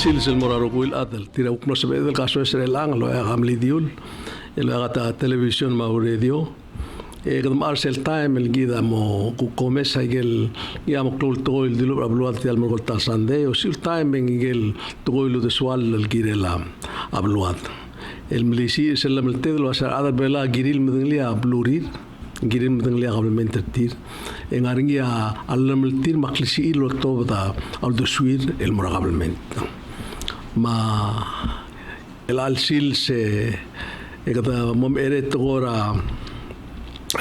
sil morarukul adal tira ukno sabedel kaso Starlla lo agam lidiul el agata televisión ma radio kadam arsel time el gida mo kumesa igel yam kulto il dilu abluat al morgol tasande o sil time igel tugol Udesuall el girela abluat el milisi selam el tedlo asa ada bela giril medenglia ablurir giril medenglia qablement tir en aringia alam el tir maklisi lo tobda al dosuir el morablement ma el alsil se kada mom eret gora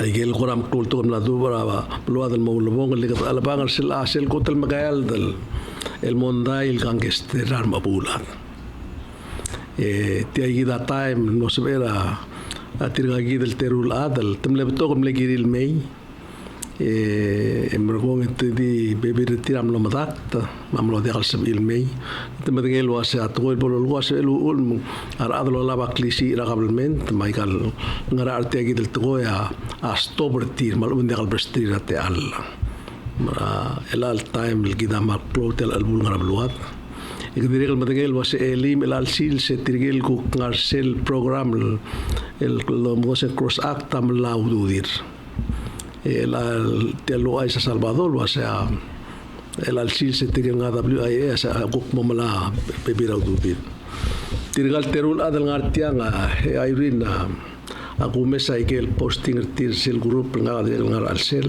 igel goram kulto la dubra bload el moulbong اللي قد البان السل قتل مقايل دل الموندايل gangster arma bulat تيجي دا تايم no severa atirgagi del terul adal temle betok mlegiril mei emergong di bebe retiram lo madak mamlo de alsabil mei temengel wase atgol bolo wase ul ar adlo laba klisi ragablement michael ngara artegi del toya a stobertir mal un de albrestir te al el time el gida mar plotel al bulgar bluat ikdirigel madengel wase elim el alsil se tirgel ku ngarsel program el lo mose cross act am laudir el lo a Salvador o sea el alsil se tigen a WIA esa guk momala bebira udir tirgal terul adal ngartianga Irene aku mesa igel posting tir sel group ngar alsel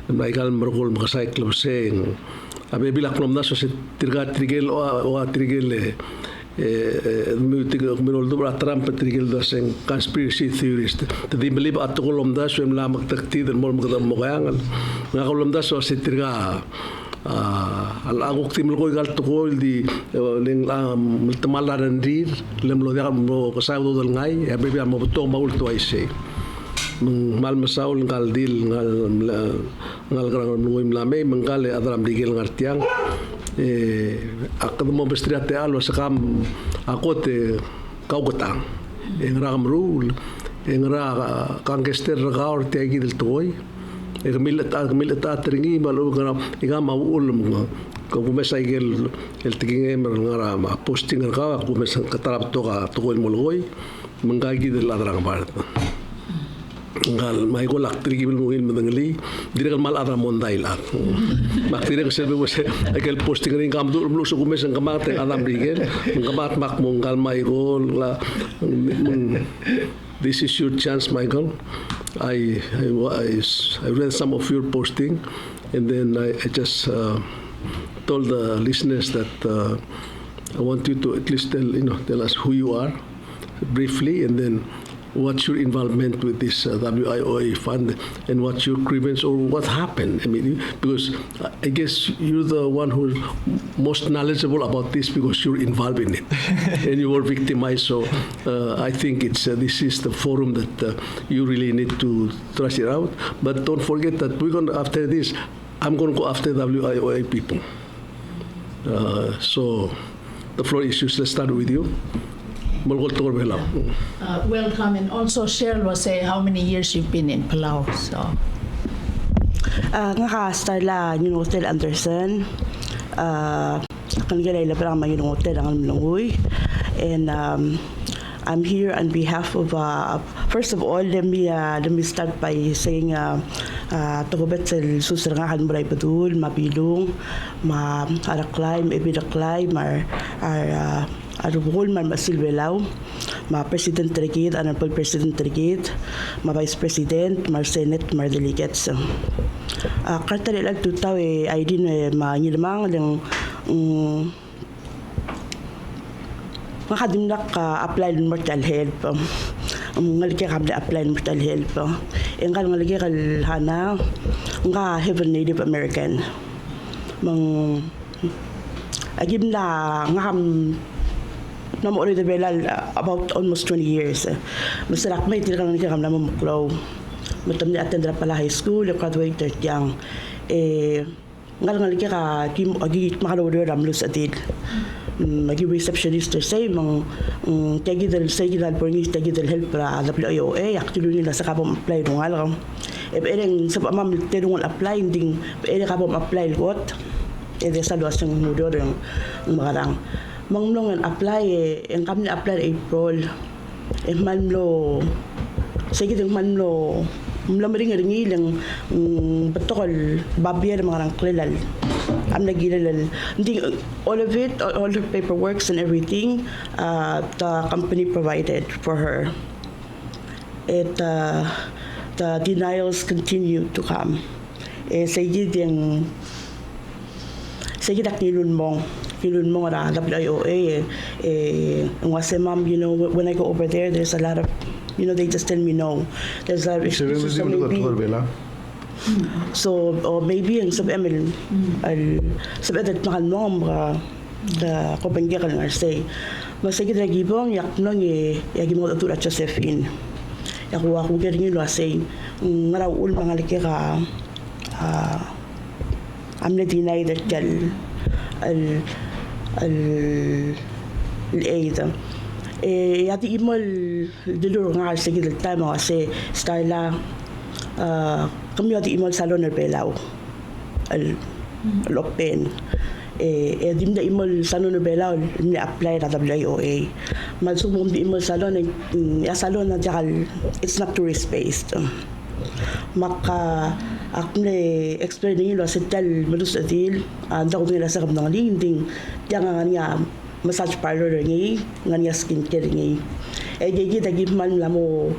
naigal mergol makasay club seng abe bilak nom naso se tirgal trigel o trigel minol dubra Trump trigel dosen conspiracy theorist tadi believe atkolom daso em la magtaktid mol magdam moyangal ngakolom daso se tirga al agok timul ko gal to di len multamalan rir lem lo dia mo kasado dal ngai e bebe mo to maul to ai se mal masaul ngal dil ngal grang nuim la me mangale adram digel ngartiang akad mo bestria te alo sakam akote kaugotang engram rule engra gangster gaur te gidel toy milita tringi malu gara igama ul ko kumesa igel el tiging ngara ma posting ga kumesa katarap to ga to el molgoy mangagi del adrang bar ngal mai ko laktri bil mugil medangli direk mal adra mondail at maktire selbe wose aquel posting ring kam dur blu so kumesa kamate adam rigel ngamat mak mongal mai gol la this is your chance, Michael. I read some of your posting, and then I just told the listeners that I want you to at least tell us who you are briefly, and then what's your involvement with this WIOA fund, and what's your grievance or what happened. I mean, because I guess you're the one who's most knowledgeable about this because you're involved in it and you were victimized. So I think this is the forum that you really need to thrash it out. But don't forget that after this, I'm going to go after WIOA people. So the floor is yours. Let's start with you. Welcome, and also Cheryl was saying how many years you've been in Palau. So, Starlla Ngirngotel Anderson, Ngirmang Moses Uludong, and I'm here on behalf of. First of all, let me start by saying. Tugobet sa susrangahan mo ray padul, mabilong, araklay, ebiraklay, arubol, masilvelaw, president Trigid, president Trigid, vice president, senate, delegates. Kartali lag tutaw Irene Ngirmang lang makadimnak apply ng mortal help. Ngalike kabla apply ng mortal help. Engkal ngalike kalhana nga heaven Native American. Agim na nga namo ori de belal about almost 20 years. Masalak may tirang ngalike kam na mamuklaw. Matam ni attend pala high school, graduated yang ngalike ka kim agi makalaw ramlus atil. Magi receptionist say tagi del pornis tagi del help para WIOA actually nila sa kapom apply nung alam ereng sa pamam tenung apply ding kapom apply got sa luwas ng mudo yung makarang manglong apply ang kami apply April manlo sige ding manlo ring lang batokol babiya mga rang klelal am nagilal hindi all of it, all the paperworks and everything the company provided for her. The denials continue to come. Sige kilun mong ra WIOA ma'am, you know, when I go over there, there's a lot of, you know, they just tell me no. There's a lot of excuses. So maybe ang sab Emil sab edet mahal mo da ko penggeral ngar say masigi na gibong yak nong yagi mo atura Josephine yaku aku gering lo say ngara ul mga likira amne dinay that gal al aid yati imol dilur ngar sige del time kasi Starlla kami yati imol salon na pelaw al open dim da imol salon na pelaw ni apply na WIOA magsumong di imol salon ya salon na jakal it's not tourist based maka akne explain nilo sa tel malus adil anda ko nila sa kabnang linding yang nga massage parlor ngi nga skin care ngi gigi dagi man lamo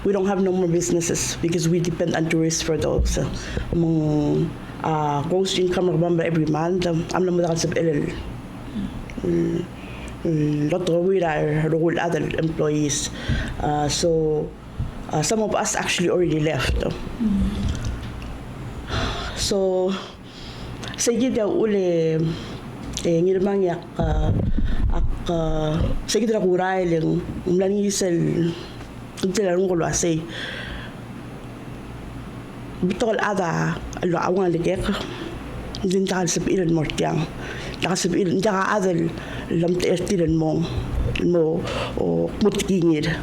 we don't have no more businesses because we depend on tourists for those. Gross income remember every month. I'm not sab lot of we are role other employees. So some of us actually already left. So sige daw uli ngirmang yak sige daw kuray lang umlanisel Tilarong ko say bitol ada lo awang ligek din takal sa ilan mo tiyang takal ilan taka adal lam tilan mo o mutkingir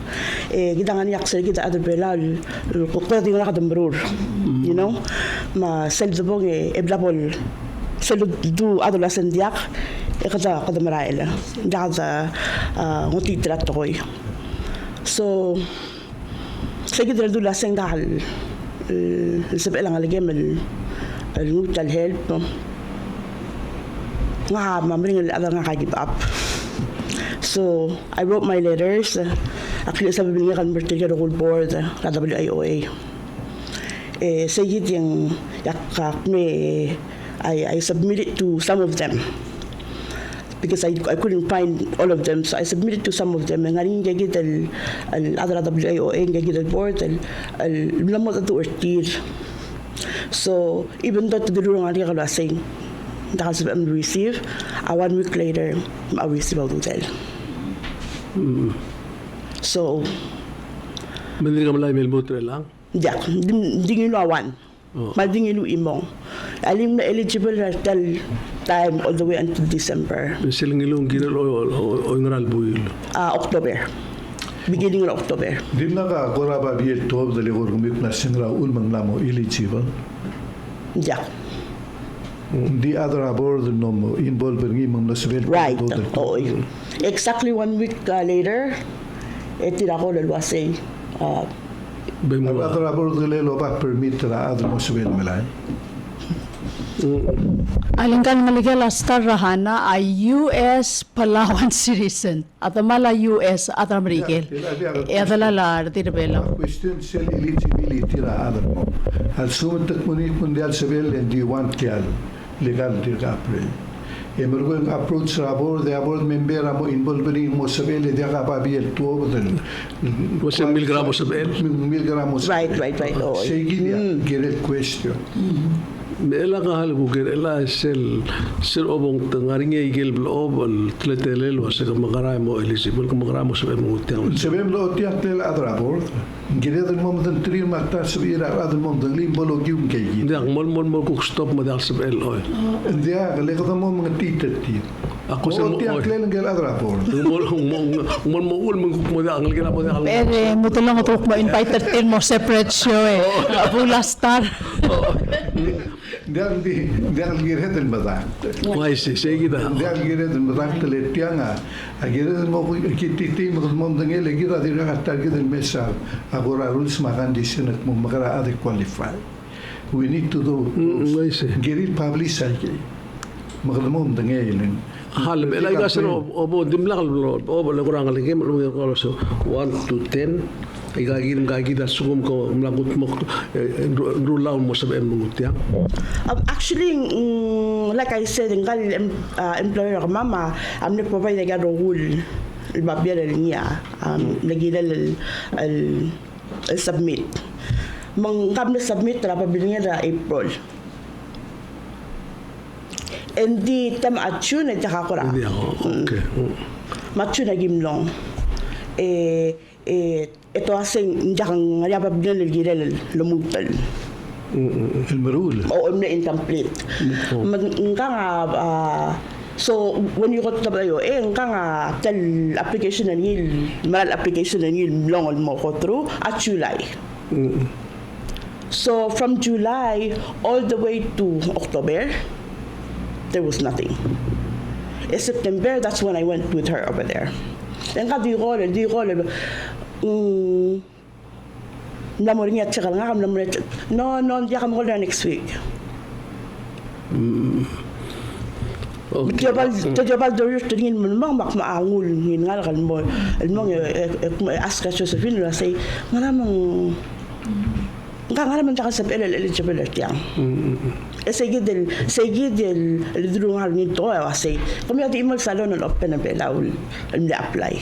gidangan yak sa kita adal belal ko pwede nga kadambrur you know ma sel zubong eblabol sel du adal asendiak kada kadamaraila daka nguti trato koy so sige dala dula seng dahal sabi lang alagay al help nga mamring nga give up. So I wrote my letters actually sabi nga converted ka role board ka WIOA sige yung yakak me I submitted to some of them because I couldn't find all of them, so I submitted to some of them. Ngayon gagit al other WIOA gagit al board al lamot ato ortir. So even though to the rule nga kala saying dahil sa receive 1 week later I receive out hotel. So Mandiri ka malay melmutre lang? Yeah, dingin lo awan. Madingin lo imong. Alim na eligible na time all the way until December. Silang ilong ginal o ngaral buil? October. Beginning of October. Di na ka koraba biyet to dali ko rumit na singra ulmang namo eligible? Yeah. The other aboard no involved in imong naswel. Right. Oh, exactly 1 week later, tira ko lalwasay. Other aboard lelo pa permit na other naswel malay. Alingkan maligala Starrahana ay US Palawan citizen at mala US at Amerikel. Adalala tirbela. Question sel eligibility ra other mo. Al sumuntak mo ni mundial civil and you want kyal legal dir April. Emergo yung approach sa aboard, the aboard member mo involved rin mo sa bele, di ka pa biyel tuwa mo din. Was 1,000 gramos sa bele? 1,000 gramos. Right. Sige niya, get question. Ela ka hal guger ela sel obong tangaring igel blob al tletelel was ka magaray mo eligible ka magaray mo sa mo tiang. Sabem lo tiang tel adra board. Gire del mom den tri matar subira adra mom den limbolo gium kay. Ndi ang mol ko stop mo dal sa bel oy. Ndi le ka mo mga titet ti. Ako sa mo tiang tel ngel adra board. Mol mo ul mo dal ang gina mo dal. Pero mo tulong ko mo invite mo separate show Abula Star. Dia algiret el madak. Why sige kita. Dia algiret el madak le tianga. Algiret mo kititi mo dengel gira dira target el mesa agora rules condition mo magara ad qualify. We need to do. Geri publicity. Magdamom dengel. Hal belai gasero obo dimlak obo le kurang lagi mo ko so 1 to 10 igagin gagida sugum ko mlagut mo rulaw mo sa embutia. Actually, like I said, ngal employer mama am ne provide ga rule البابير niya nagila al submit mang kam na submit ra pabiling ra April. Hindi tam atun at kakura. Okay. Matun na gimlong. Ito asing jakang ngayapab na nilgirel lumutal. Marul. O na incomplete. Nga nga so when you go to tayo nga nga tel application na nil maral application na nil long mo ko through at July. So from July all the way to October there was nothing. In September, that's when I went with her over there. Then di ko namorin niya tsaka nga kam namorin no di ako mo next week. Tejabal doyos tingin mo mang maangul ngin nga kan mo almong ask ka Josephine la say maramang nga naman taka sa eligible yang. Sige del lidrungal nito kasi kung yung email salon ng open na belawul ang apply.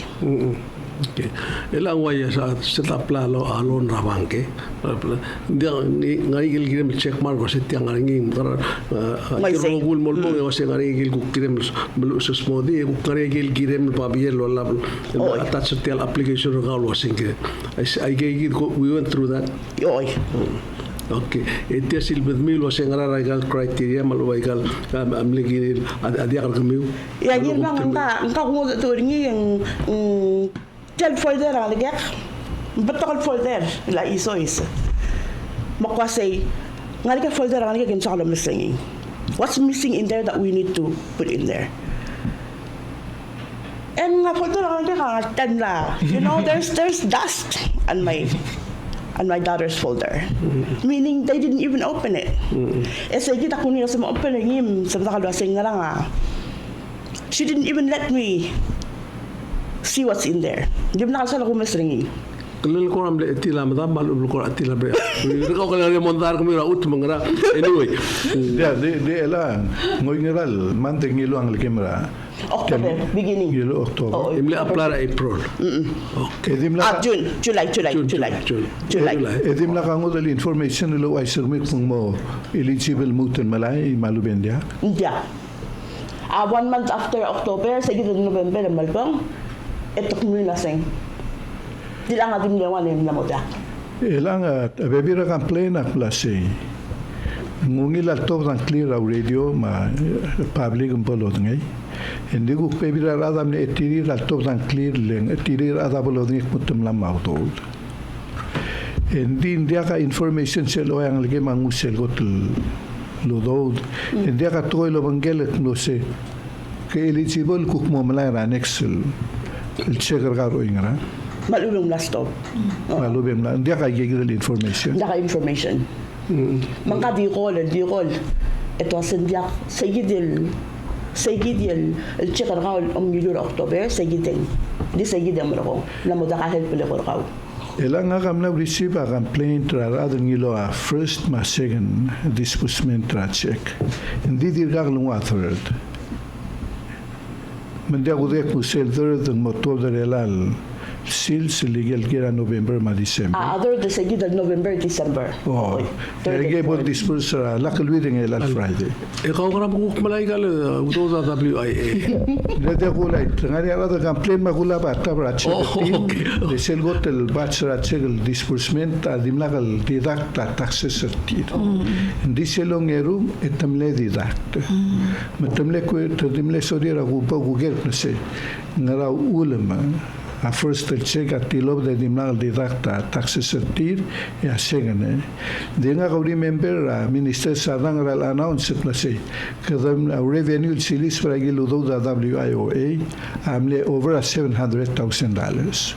Okay. Ilang way sa taplalo alon rabangke. Hindi ngarigil kirim check mark kasi tiyang ngaringin kiro gul molmo kasi ngarigil ko kirim sus modi ngarigil kirim pabiel wala attach the application gal wasing we went through that. Okay. Iti silbid mil was ang aragal criteria maluwaigal amligin adiakal kamiu. Ya gin bang ang kung turingi yung tel folder ang lagyak. Batokal folder la isois. Makwasay ngalika folder ang lagyak sa kalam missing. What's missing in there that we need to put in there? And nga folder ang lagyak tan la. You know there's dust on my daughter's folder. Meaning they didn't even open it. Esa kita kunin sa open ngim sa takalwasing nga lang she didn't even let me see what's in there. Di ba nakasala ko masringi. Kalil ko ramle etila madam malul ko atila bre. Ko kala re montar ko mira ut mangra. Anyway. De ela ngoy ngeral manteng ngilo ang kamera. October beginning. Ngilo October. Imle apply April. Okay. July. Edim la kango dal information lo ay sirmik mo eligible muten malay malubendia. Yeah. 1 month after October, sa gitna November malbang etok mo naseng. Di lang adim lewan na mo da. Elang bebira complain ak plase. Ngungi la top dan clear radio ma public un polo ngay. Hindi ko bebira adam ne etiri la top dan clear len etiri ada polo ni putum la mauto. Hindi dia ka information selo yang lagi mangusel gotul lo hindi ka toy lo bangelet no se ke eligible kuk mo malay next el checker garo ingra. Malulong last stop. Malubem na. Hindi ka gigil information. Hindi ka information. Mangka di call. Ito sindiak sayidil el checker garo ang milyon October sayidin. Di sayidin mo ko. Namo da ka help le ko raw. Elang nga kam na receive a complaint rather ngilo a first ma second disbursement check. Hindi di gaglong third. Mandi ako dek mo sel third ang motor de relal. Sales legal kira November ma December. Other the sayid November December. Oh. Terige bo disperse lakal widing el Friday. Ikaw ka mo malay gal uto da WIA. Dede ko lay ngari ara da complaint ma kula ba ta bra check. De sel gotel batch ra check el disbursement adim lakal deduct la taxes certificate. Ndi selong eru etamle deduct. Metamle ko etamle sodira ko pa Google se ngara ulama first check at tilob de dimnal didakta taxes tir ya segane de nga ko remember minister sadang ral announce place kadam revenue silis para giludo da WIOA amle over $700,000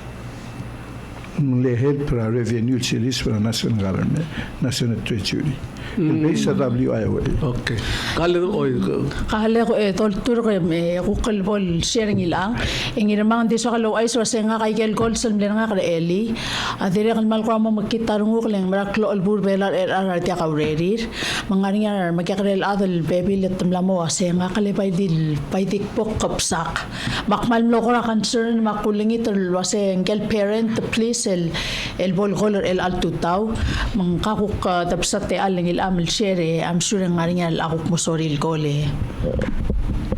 le help para revenue silis para national government national treasury base WIOA. Okay. Kale ko toltur ko kukal bol sharing ilang Ngirmang di so kalo ay so senga kay gel gol sel nga kare eli adire kal mal ko mo magkitarungo kleng maraklo albur belar ararti ka ready mangaringa magkakrel adal baby let tamlamo senga kale pay tikpok kapsak makmal lo ko concern makulingi tul wase gel parent please el bol golor el altutaw mangkakuk tapsate aling amil share I'm sure ngaringa akuk mo soril gole.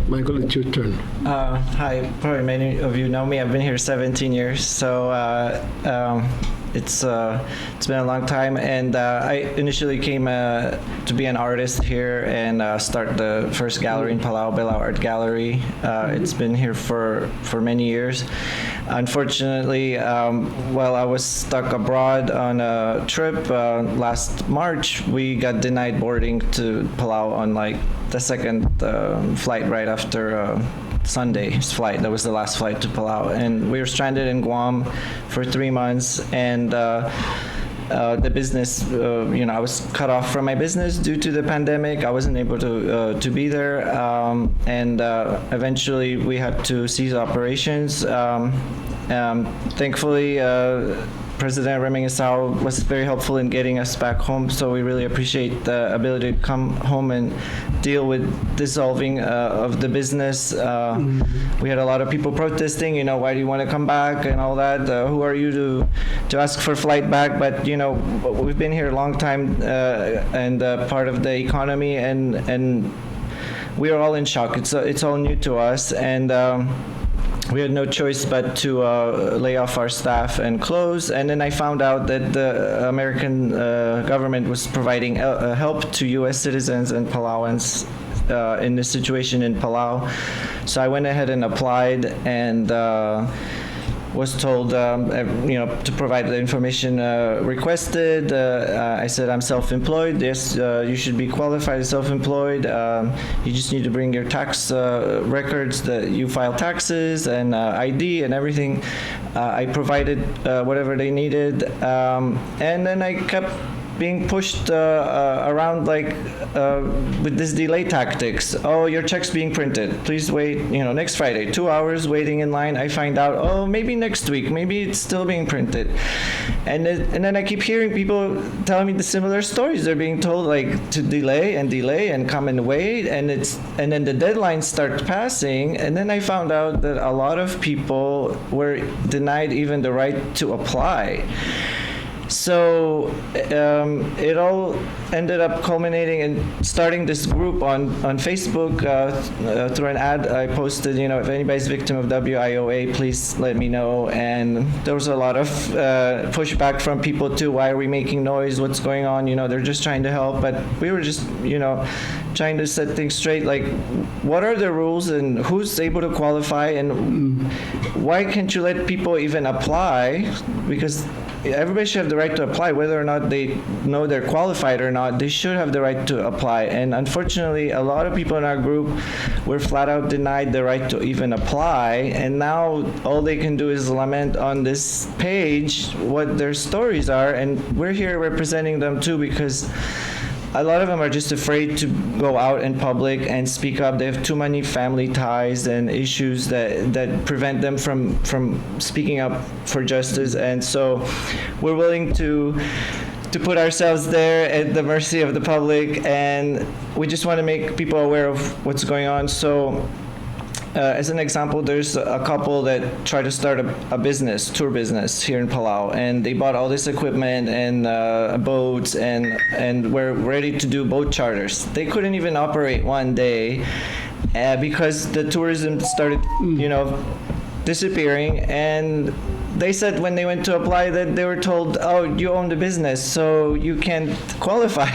Michael, it's your turn. Hi, probably many of you know me. I've been here 17 years, so it's been a long time. And I initially came to be an artist here and start the first gallery in Palau, Belao Art Gallery. It's been here for many years. Unfortunately, while I was stuck abroad on a trip last March, we got denied boarding to Palau on like the second flight right after Sunday's flight. That was the last flight to Palau, and we were stranded in Guam for 3 months. And the business, I was cut off from my business due to the pandemic. I wasn't able to be there, and eventually we had to cease operations. Thankfully, President Ngirmang Moses was very helpful in getting us back home, so we really appreciate the ability to come home and deal with dissolving of the business. We had a lot of people protesting, why do you want to come back and all that? Who are you to ask for flight back? But we've been here a long time and part of the economy, and we are all in shock. It's all new to us, and we had no choice but to lay off our staff and close. And then I found out that the American government was providing help to U.S. citizens and Palauans in this situation in Palau. So I went ahead and applied and was told, to provide the information requested. I said I'm self-employed. Yes, you should be qualified as self-employed. You just need to bring your tax records that you file taxes and ID and everything. I provided whatever they needed, and then I kept being pushed around with this delay tactics. Oh, your check's being printed. Please wait, next Friday. 2 hours waiting in line. I find out, oh, maybe next week. Maybe it's still being printed. And then I keep hearing people telling me the similar stories. They're being told to delay and come and wait. And then the deadlines start passing. And then I found out that a lot of people were denied even the right to apply. So it all ended up culminating in starting this group on Facebook through an ad I posted. If anybody's victim of WIOA, please let me know. And there was a lot of pushback from people too. Why are we making noise? What's going on? They're just trying to help. But we were just, trying to set things straight. What are the rules and who's able to qualify? And why can't you let people even apply? Because everybody should have the right to apply, whether or not they know they're qualified or not. They should have the right to apply. And unfortunately, a lot of people in our group were flat out denied the right to even apply. And now all they can do is lament on this page what their stories are. And we're here representing them too, because a lot of them are just afraid to go out in public and speak up. They have too many family ties and issues that prevent them from speaking up for justice. And so we're willing to put ourselves there at the mercy of the public, and we just want to make people aware of what's going on. So as an example, there's a couple that tried to start a business, tour business here in Palau, and they bought all this equipment and boats and were ready to do boat charters. They couldn't even operate one day because the tourism started, disappearing, and they said when they went to apply that they were told, oh, you own the business, so you can't qualify.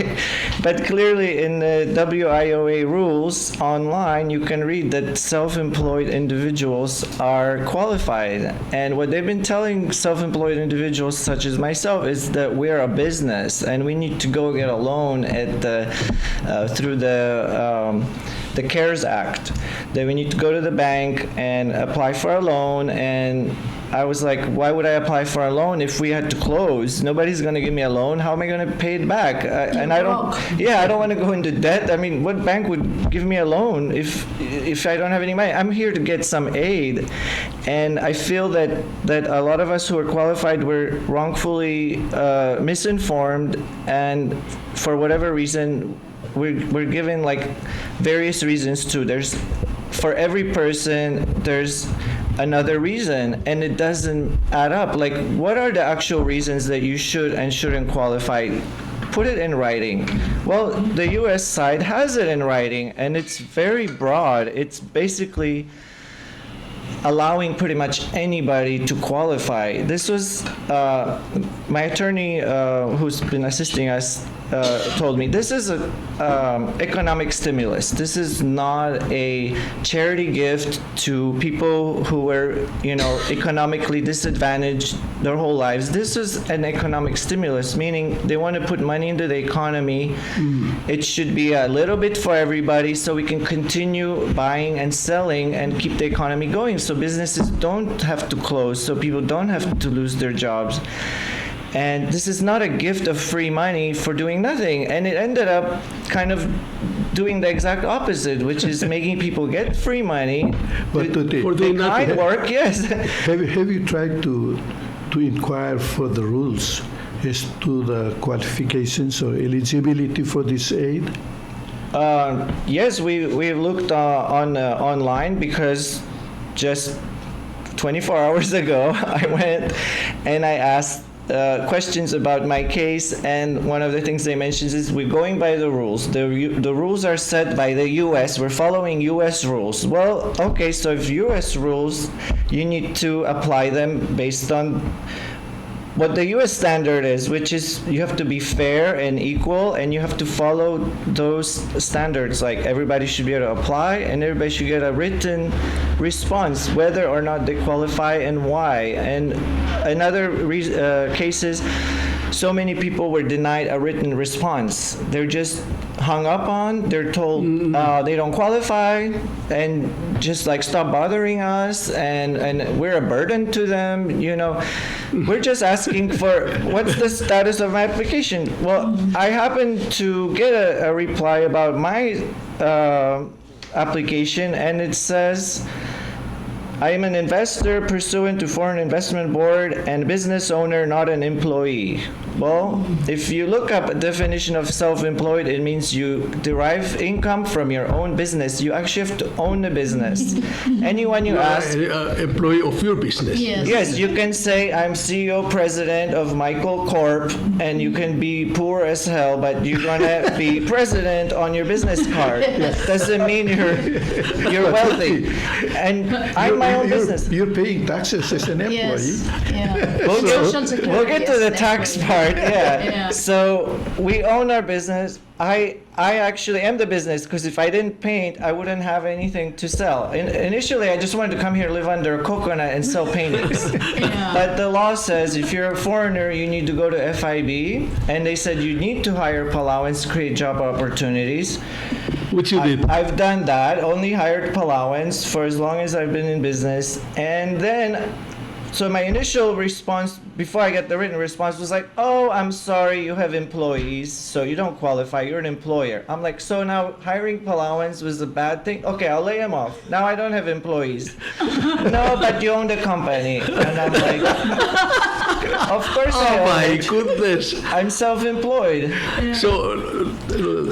But clearly in the WIOA rules online, you can read that self-employed individuals are qualified. And what they've been telling self-employed individuals such as myself is that we're a business and we need to go get a loan at through the CARES Act. That we need to go to the bank and apply for a loan. And I was like, why would I apply for a loan if we had to close? Nobody's going to give me a loan. How am I going to pay it back? And I don't want to go into debt. I mean, what bank would give me a loan if I don't have any money? I'm here to get some aid. And I feel that a lot of us who are qualified were wrongfully misinformed, and for whatever reason, we're given like various reasons too. For every person, there's another reason, and it doesn't add up. Like, what are the actual reasons that you should and shouldn't qualify? Put it in writing. Well, the U.S. side has it in writing, and it's very broad. It's basically allowing pretty much anybody to qualify. This was my attorney who's been assisting us told me this is a economic stimulus. This is not a charity gift to people who were, economically disadvantaged their whole lives. This is an economic stimulus, meaning they want to put money into the economy. It should be a little bit for everybody so we can continue buying and selling and keep the economy going, so businesses don't have to close, so people don't have to lose their jobs. And this is not a gift of free money for doing nothing. And it ended up kind of doing the exact opposite, which is making people get free money But for doing kind work. Yes. Have you tried to inquire for the rules as to the qualifications or eligibility for this aid? Yes, we looked online, because just 24 hours ago I went and I asked questions about my case, and one of the things they mentioned is we're going by the rules. The rules are set by the U.S. We're following U.S. rules. Well, okay, so if U.S. rules, you need to apply them based on what the U.S. standard is, which is you have to be fair and equal, and you have to follow those standards. Like, everybody should be able to apply, and everybody should get a written response, whether or not they qualify and why. And another cases, so many people were denied a written response. They're just hung up on. They're told they don't qualify, and just like stop bothering us, and we're a burden to them. We're just asking for what's the status of my application. Well, I happened to get a reply about my application, and it says, I am an investor pursuant to Foreign Investment Board and business owner, not an employee. Well, if you look up a definition of self-employed, it means you derive income from your own business. You actually have to own the business. Anyone you ask... employee of your business. Yes, you can say, I'm CEO, president of Michael Corp, and you can be poor as hell, but you're going to be president on your business card. Doesn't mean you're wealthy. And I'm my own business. You're paying taxes as an employee. Yes. Yeah. We'll get to the tax part. Yeah. So we own our business. I actually am the business, because if I didn't paint, I wouldn't have anything to sell. Initially, I just wanted to come here, live under a coconut, and sell paintings. But the law says if you're a foreigner, you need to go to FIB, and they said you need to hire Palauans to create job opportunities. Which you did. I've done that, only hired Palauans for as long as I've been in business. And then, so my initial response, before I get the written response, was like, oh, I'm sorry, you have employees, so you don't qualify, you're an employer. I'm like, so now hiring Palauans was a bad thing? Okay, I'll lay them off. Now I don't have employees. No, but you own the company. And I'm like, of course I own my it. goodness. I'm self-employed. So,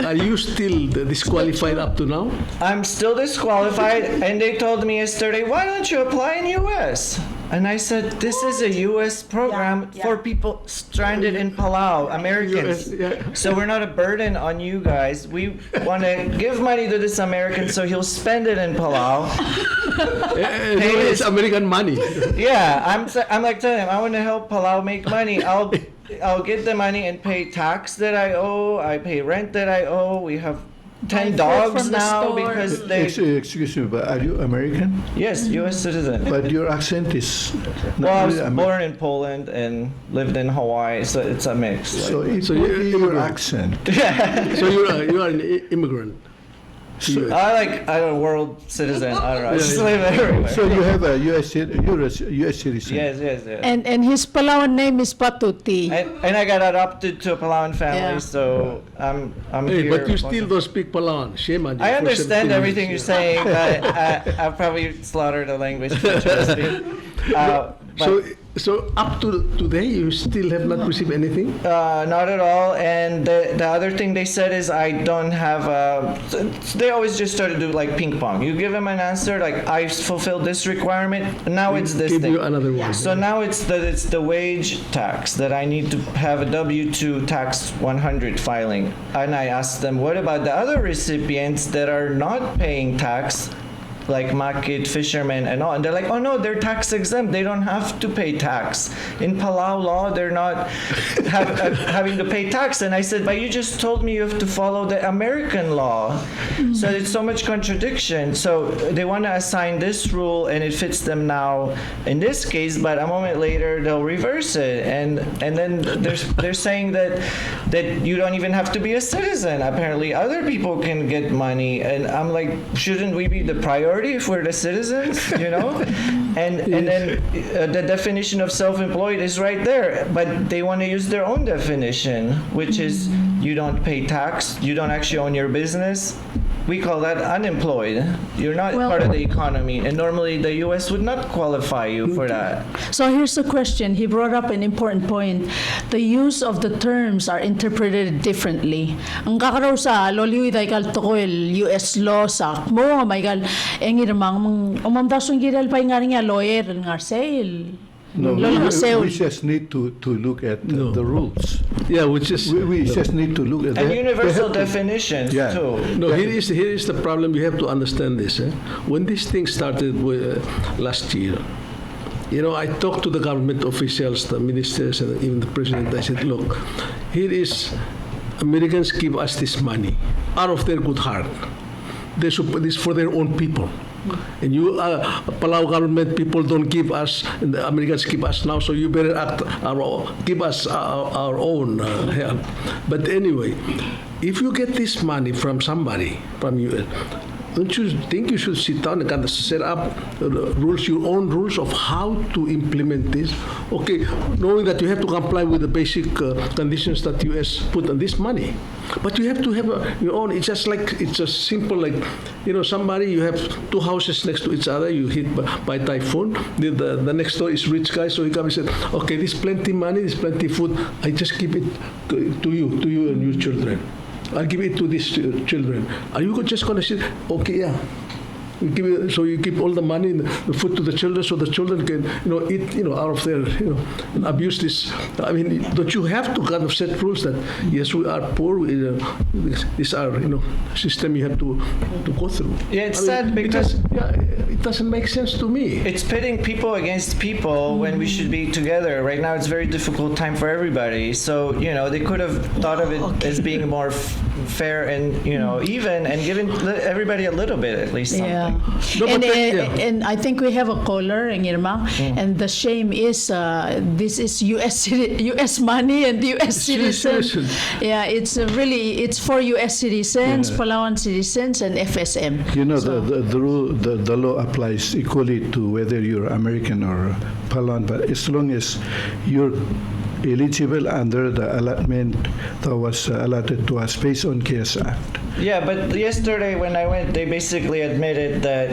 are you still disqualified up to now? I'm still disqualified, and they told me yesterday, why don't you apply in U.S.? And I said, this is a U.S. program Yeah. for people stranded in Palau, Americans. So we're not a burden on you guys. We want to give money to this American so he'll spend it in Palau. It's American money. Yeah, I'm like telling him, I want to help Palau make money. I'll get the money and pay tax that I owe. I pay rent that I owe. We have 10 food dogs from the now store. because they... Excuse me, but are you American? Yes, U.S. citizen. But your accent is Well, I not was really born in Poland and lived in Hawaii, so it's a mix. So it So would you're be your immigrant. accent. So you are an immigrant. So, I'm a world citizen. I don't know. I just live everywhere. so you have a you're a U.S. citizen. Yes. And his Palawan name is Batutii. And I got adopted to a Palawan family, Yeah. so I'm Hey, here. but you still don't speak Palawan. Shame on you. I for understand 17 everything years. you're saying, but I probably slaughtered the language. Trust me. So up to today, you still have not received anything? Not at all. And the other thing they said is I don't have they always just try to do like ping pong. You give them an answer like I fulfilled this requirement. Now it's this Give thing. you another one. So now it's the wage tax that I need to have a W-2 tax 100 filing. And I asked them, what about the other recipients that are not paying tax? Like market fishermen and all, and they're like, oh no, they're tax exempt. They don't have to pay tax. In Palau law, they're not having to pay tax. And I said, but you just told me you have to follow the American law. So it's so much contradiction. So they want to assign this rule, and it fits them now in this case. But a moment later, they'll reverse it, and then they're saying that you don't even have to be a citizen. Apparently, other people can get money, and I'm like, shouldn't we be the priority if we're the citizens, you know? And then the definition of self-employed is right there, but they want to use their own definition, which is you don't pay tax, you don't actually own your business. We call that unemployed. You're not Well- part of the economy, and normally the U.S. would not qualify you for that. So here's the question. He brought up an important point. The use of the terms are interpreted differently. Ang kakaraw sa loliw iday kal tokoel US law sa mo nga may kal engirmang umamdason giral pa nga nga lawyer nga sale. No, Lolo we Seul. just need to look at No. the rules. Yeah, which is We just need to look at And they universal have to- definitions Yeah. too. no. Here is the problem. You have to understand this. When this thing started last year, you know, I talked to the government officials, the ministers, and even the president. I said, look, here is Americans give us this money out of their good heart. They support this for their own people. And you, Palau government people don't give us, and the Americans give us now, so you better give us our own help. But anyway, if you get this money from somebody, from you, don't you think you should sit down and kind of set up rules, your own rules of how to implement this? Okay, knowing that you have to comply with the basic conditions that U.S. put on this money, but you have to have your own. It's just simple like, you know, somebody, you have two houses next to each other, you hit by typhoon. The next door is rich guy, so he comes and said, okay, there's plenty money, there's plenty food. I just give it to you and your children. I'll give it to these children. Are you just going to say, okay, yeah. You give it, so you give all the money and the food to the children, so the children can, you know, eat, you know, out of their, you know, and abuse this. I mean, don't you have to kind of set rules that yes, we are poor. These are, you know, system you have to go through. Yeah, it's sad because it doesn't make sense to me. it's pitting people against people when we should be together. Right now, it's a very difficult time for everybody. So, you know, they could have thought of it as being more fair and, you know, even, and giving everybody a little bit, at least something. Yeah. No, but And I think we have a caller, Ngirmang, and the shame is this is U.S. money and U.S. citizens. Citizens. Yeah, it's for U.S. citizens, Palawan citizens, and FSM. You know, the law applies equally to whether you're American or Palawan, but as long as you're eligible under the allotment that was allotted to us based on CARES Act. Yeah, but yesterday when I went, they basically admitted that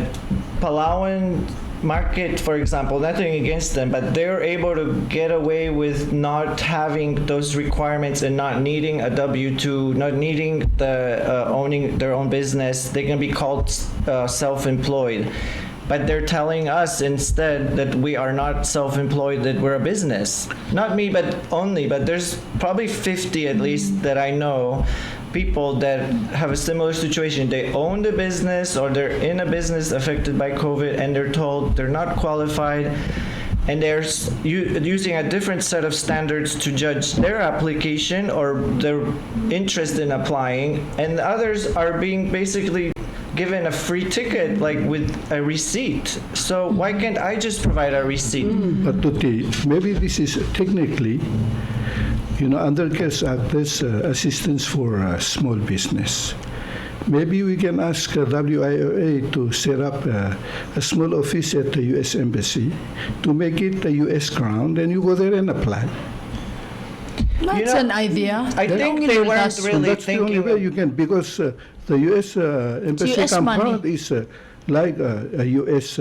Palawan market, for example, nothing against them, but they're able to get away with not having those requirements and not needing a W-2, not needing the owning their own business. They can be called self-employed. but they're telling us instead that we are not self-employed, that we're a business. Not me, but there's probably 50 at least that I know, people that have a similar situation. They own the business or they're in a business affected by COVID, and they're told they're not qualified, and they're using a different set of standards to judge their application or their interest in applying, and others are being basically given a free ticket, like with a receipt. So why can't I just provide a receipt? Batutii, maybe this is technically, under CARES Act, there's assistance for small business. Maybe we can ask WIOA to set up a small office at the U.S. Embassy to make it a U.S. ground, and you go there and apply. That's an idea. I think they weren't really That's the only way you can, because the U.S. Embassy US compound money. is like a U.S.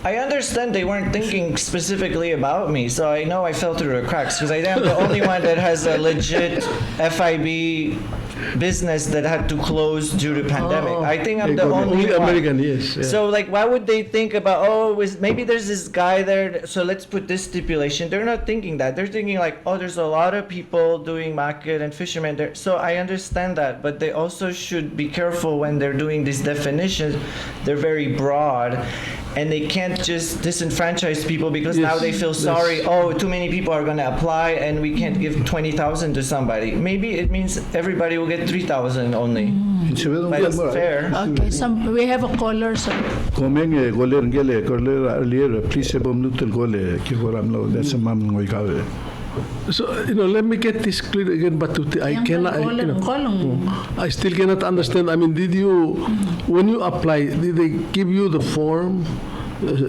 I understand they weren't thinking specifically about me, so I know I fell through the cracks because I am the only one that has a legit FIB business that had to close due to pandemic. I think I'm the only one. American, yes. Yeah. So why would they think about, maybe there's this guy there, so let's put this stipulation. They're not thinking that. They're thinking there's a lot of people doing market and fishermen there. So I understand that, but they also should be careful when they're doing these definitions. They're very broad, and they can't just disenfranchise people because now they feel sorry. Too many people are going to apply, and we can't give 20,000 to somebody. Maybe it means everybody will get 3,000 only. But it's fair. Okay, we have a caller, sir. So, let me get this clear again, Batutii. I still cannot understand. I mean, when you apply, did they give you the form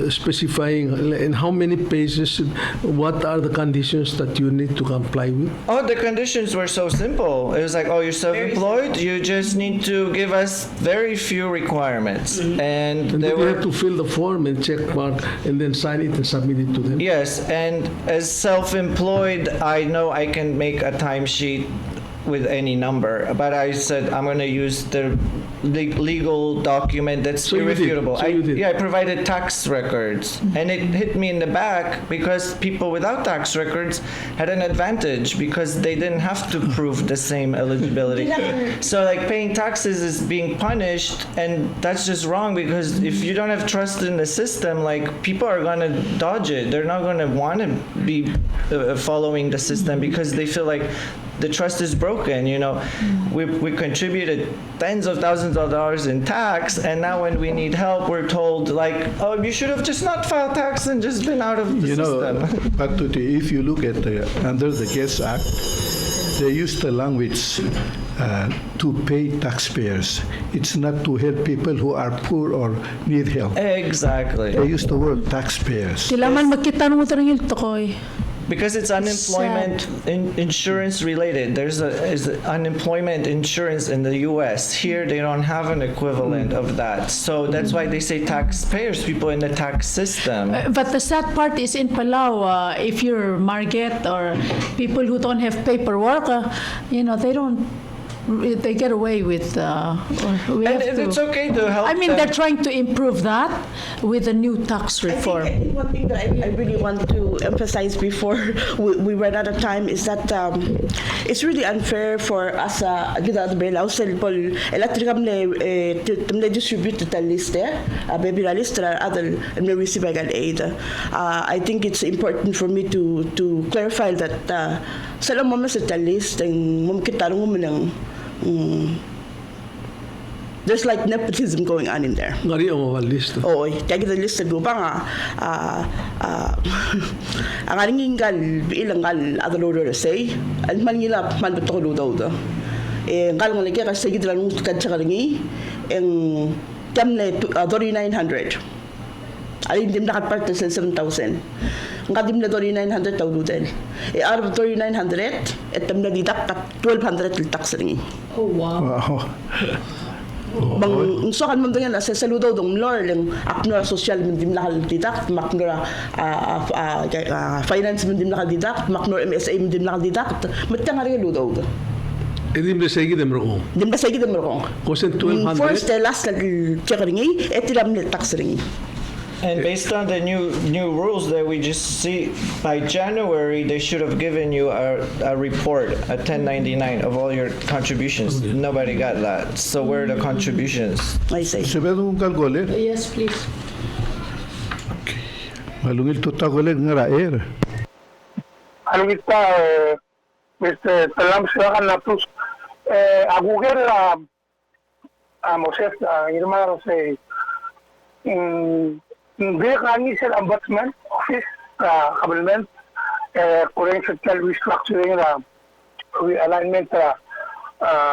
specifying in how many pages, what are the conditions that you need to comply with? The conditions were so simple. It was like, you're self-employed, you just need to give us very few requirements. And they have to fill the form and check mark and then sign it and submit it to them? Yes, and as self-employed, I know I can make a timesheet with any number, but I said I'm going to use the legal document that's irrefutable. I provided tax records, and it hit me in the back because people without tax records had an advantage because they didn't have to prove the same eligibility. So paying taxes is being punished, and that's just wrong because if you don't have trust in the system, people are going to dodge it. They're not going to want to be following the system because they feel like the trust is broken. We contributed tens of thousands of dollars in tax, and now when we need help, we're told you should have just not filed tax and just been out of the system. Batutii, if you look at under the CARES Act, they use the language to pay taxpayers. It's not to help people who are poor or need help. Exactly. They use the word taxpayers. Because it's unemployment insurance related. There's unemployment insurance in the U.S. Here, they don't have an equivalent of that. So that's why they say taxpayers, people in the tax system. But the sad part is in Palau, if you're market or people who don't have paperwork, they get away with. It's okay to help. They're trying to improve that with the new tax reform. I think one thing that I really want to emphasize before we run out of time is that it's really unfair for us. Distribute the list there, baby list other receive aid. I think it's important for me to clarify that sa mama sa list ang mumkitarong there's nepotism going on in there. Ngari ang list. Kaya kita list sa grupa nga ang aringgal ilang adalo say al manila man to ludaw do ngal lagi kasi kita lang kadsa karingi ang tamne 3900 alin dim nakat parte sa 7,000 ngadim na 3900 tawludan out of 3900 etam na didak 1200 tax ringi. Wow. Bang unsakan man dengan sa saludaw dong lor lang aknora social mindim nakal didak maknora finance mindim nakal didak maknora MSA mindim nakal didak matang ari ludaw. Edim de segi de merong. Dim na sige mo ko. Kosen 1200. First last na checkeringin etilam ni tax ringin. And based on the new rules that we just see, by January they should have given you a report, a 1099 of all your contributions. Nobody got that. So where are the contributions? I say. Sabihan kong kalgoler. Yes, please. Malungil tuta goler nga raer. Ano kita, Mr. Talam silakan natus. Agugel Moses, Ngirmang Moses hindi kami sa ombudsman office government kurang social restructuring realignment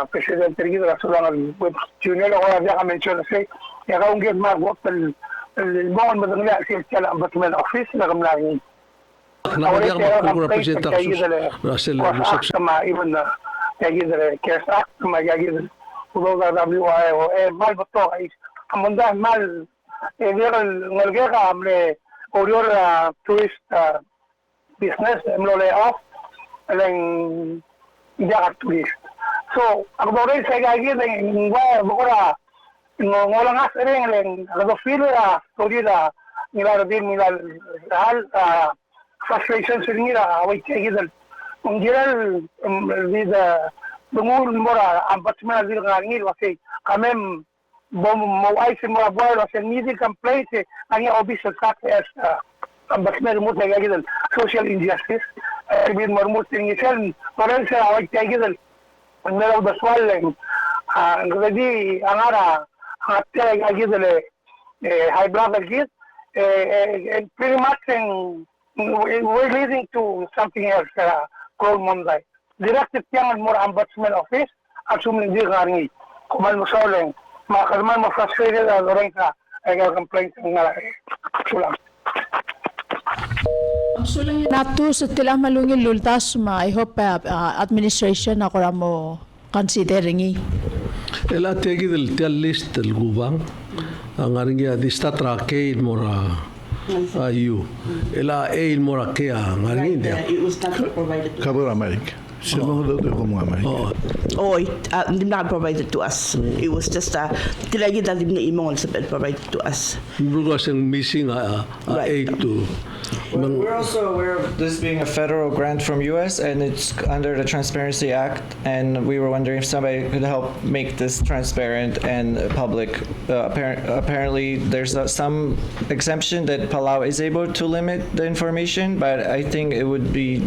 president rin na sulang web junior ako na ka mention say ya ka ungit magwak el bon madangla social ombudsman office na kamlang Nakaliyak mo kung representa Russell sama even na kaya cares act magagid ulo na WIO mal bato ay amundan mal ngalga ka amle orior tourist business amlo lay off alang dia tourist so ako ba rin sa gagi ng bukura ngolang asring lang ako feel story nila din nila hal frustration sa nila away kaya kung giral vida bungul mora ombudsman dil ngangil kasi kami mawai si mga buwan o sa needed complaints ang yung official as ombudsman mo sa gagawin social injustice ibig marmut ng isyan parang sa awag gagawin ang nalaw baswal ang gadi ang ara ang atya gagawin high blood agit and pretty much we're leading to something else called Monday directed yang more ombudsman office at sumindi ngaringi kumal mo sa uling makakalman mo frustrated at orang ka ay complaint ng sulang. Ang sulang nato sa tilang malungil lultas I hope administration ako mo considering Ela tegi del tel list del gubang ang aringi di statra ke mora ayu ela mora ke ang aringi dia. It was not provided to us. Kabur Amerik. Sino daw ko mga Amerik. Oh, hindi na provided to us. It was just tilagi na din na imong provided to us. Brugo sing missing aid to. Well, we're also aware of this being a federal grant from U.S. and it's under the Transparency Act, and we were wondering if somebody could help make this transparent and public. Apparently, there's some exemption that Palau is able to limit the information, but I think it would be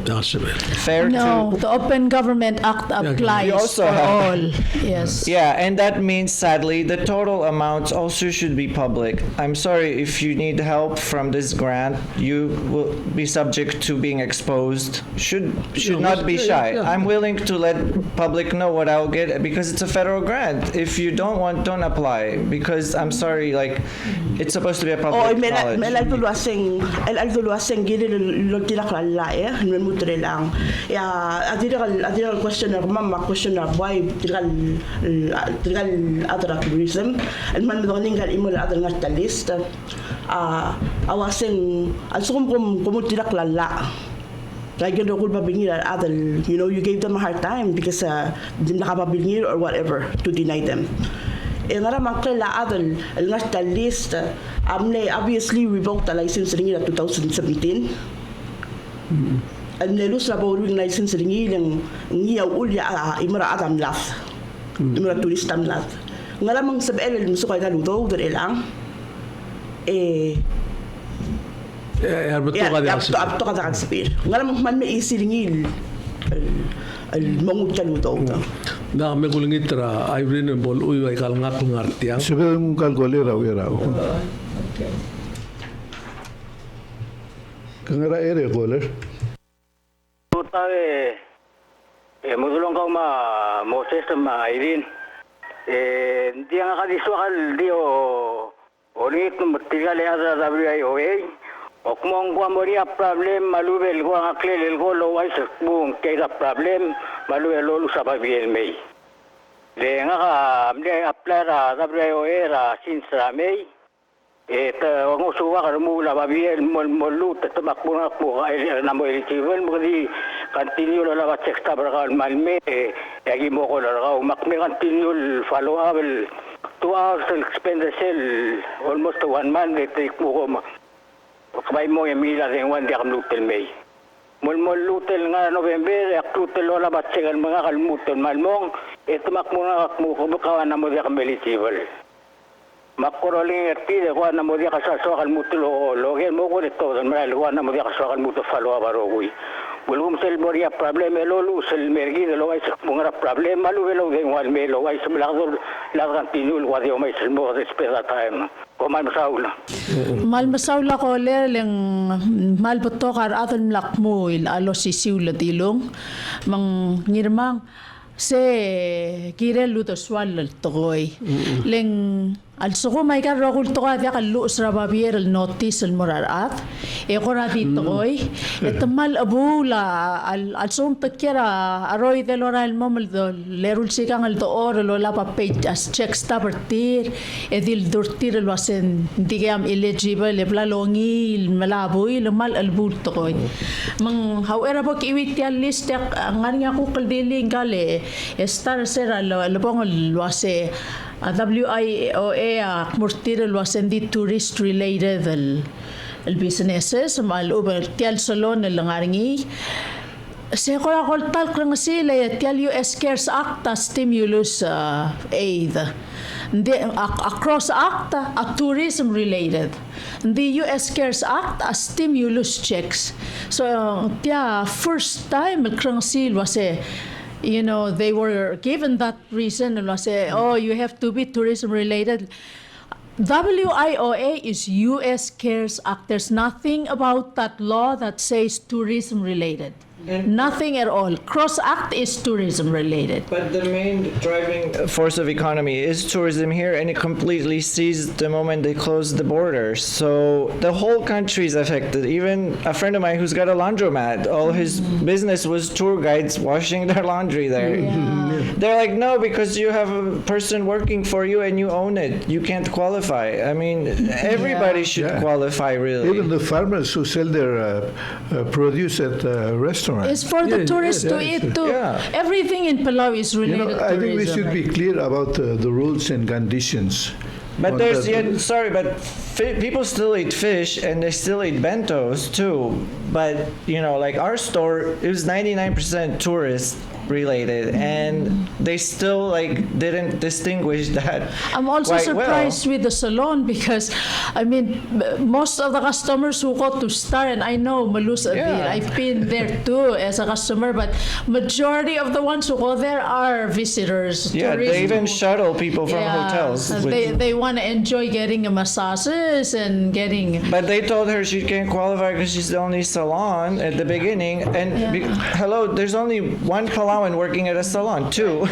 fair No, the Open Government Act applies also for have- all. Yes. Yeah, and that means sadly the total amounts also should be public. I'm sorry if you need help from this grant, you will be subject to being exposed. Should not be shy. I'm willing to let public know what I'll get because it's a federal grant. If you don't want, don't apply because I'm sorry, like it's supposed to be a public knowledge. May luwaseng gini lo tinaklala nwen mutre lang. Ya adira questioner mama questioner why tigal other tourism and man doningal imol other nga list. Awaseng alsum kumutirak lala. Like you don't other, you gave them a hard time because din nakapabingir or whatever to deny them. And naramang kala other nga list amne obviously revoked the license ring in 2017. And nelus na bawing license ring yung ngiyaw ulya imara adam lath. Imara turistam lath. Naramang sabel musukay kaludo dere lang. Up to kada kagsapir. Ngalam man may isiringil al mongud kaluto. Na me kulingit ra Irene bol uy ay kalngak ngartiang. Sabihan kong kalgoler raw. Okay. Kangara ere goler. Tuta mudulong ka Moses ma Irene. Di nga kadiswakal di Orit matigal ada WIOA. Okmong kwa moria problem malubel ko ang aklel ko lo ay sa buong kaya problem malubel lo sa babien may. De nga ka amde apply ra WIOA ra since ra may. Ang usuwa ka mula babiel molut tumakbo na mo eligible mo di continue la ba check tab ka malme yagi mo ko la makme continue follow up 2 hours expenditure almost 1 month take mo ko kabay mo emila ring one dia kamlutel may lutel nga November aktutel la ba check mga kalmutel malmong tumakbo na ko kawan na mo dia eligible Makoroling erti ko na mo dia kaso kalmutulo logen mo ko dito mal ko na mo dia kaso kalmuto follow barogui bulum sel moria problem lolu sel mergi lo ay bunga problem malu velo gen wal melo ay semlagdo la continue wa dio mai sel mo despeda time ko mal masaula ko leleng mal botokar aton lakmo il alo sisiula tilong mang Ngirmang se kirel Udesuall toy leng also ko may karokul to ka dia kallu usra babier el notice el morarat e ko na dito koy etmal abula al som tekera aroy de lora el momel do lerul sikang el to or lo la pa page as check stabertir edil durtir lo asen digam eligible le plalongi il malaboy lo mal el bulto koy mang however bo kiwit ya list ngan nga ko kaldiling gale estar sera lo bong lo ase WIOA murtir lo asendi tourist related el businesses mal over tial salon el ngarngi se ko tal krang sila tial US Cares Act stimulus aid across act a tourism related the US Cares Act a stimulus checks so tia first time krang sila se you know, they were given that reason and say, oh, you have to be tourism related. WIOA is US Cares Act. There's nothing about that law that says tourism related. Nothing at all. Cross Act is tourism related. But the main driving force of economy is tourism here, and it completely ceased the moment they closed the borders. So the whole country is affected. Even a friend of mine who's got a laundromat, all his business was tour guides washing their laundry there. Yeah. They're like, no, because you have a person working for you and you own it. You can't qualify. I mean, everybody should qualify, really. Even the farmers who sell their produce at restaurants. It's for the tourists to eat too. Yeah. Everything in Palau is related to I think we tourism. should be clear about the rules and conditions. But there's, people still eat fish and they still eat bentos too. But, you know, like our store, it was 99% tourist related, and they still didn't distinguish that. I'm also surprised with the salon because, I mean, most of the customers who go to Star, and I know Malus Adil, I've been there too as a customer, but majority of the ones who go there are visitors. Yeah, they even shuttle people from hotels. They want to enjoy getting massages and getting. But they told her she can't qualify because she's the only salon at the beginning, and hello, there's only one Palauan working at a salon too,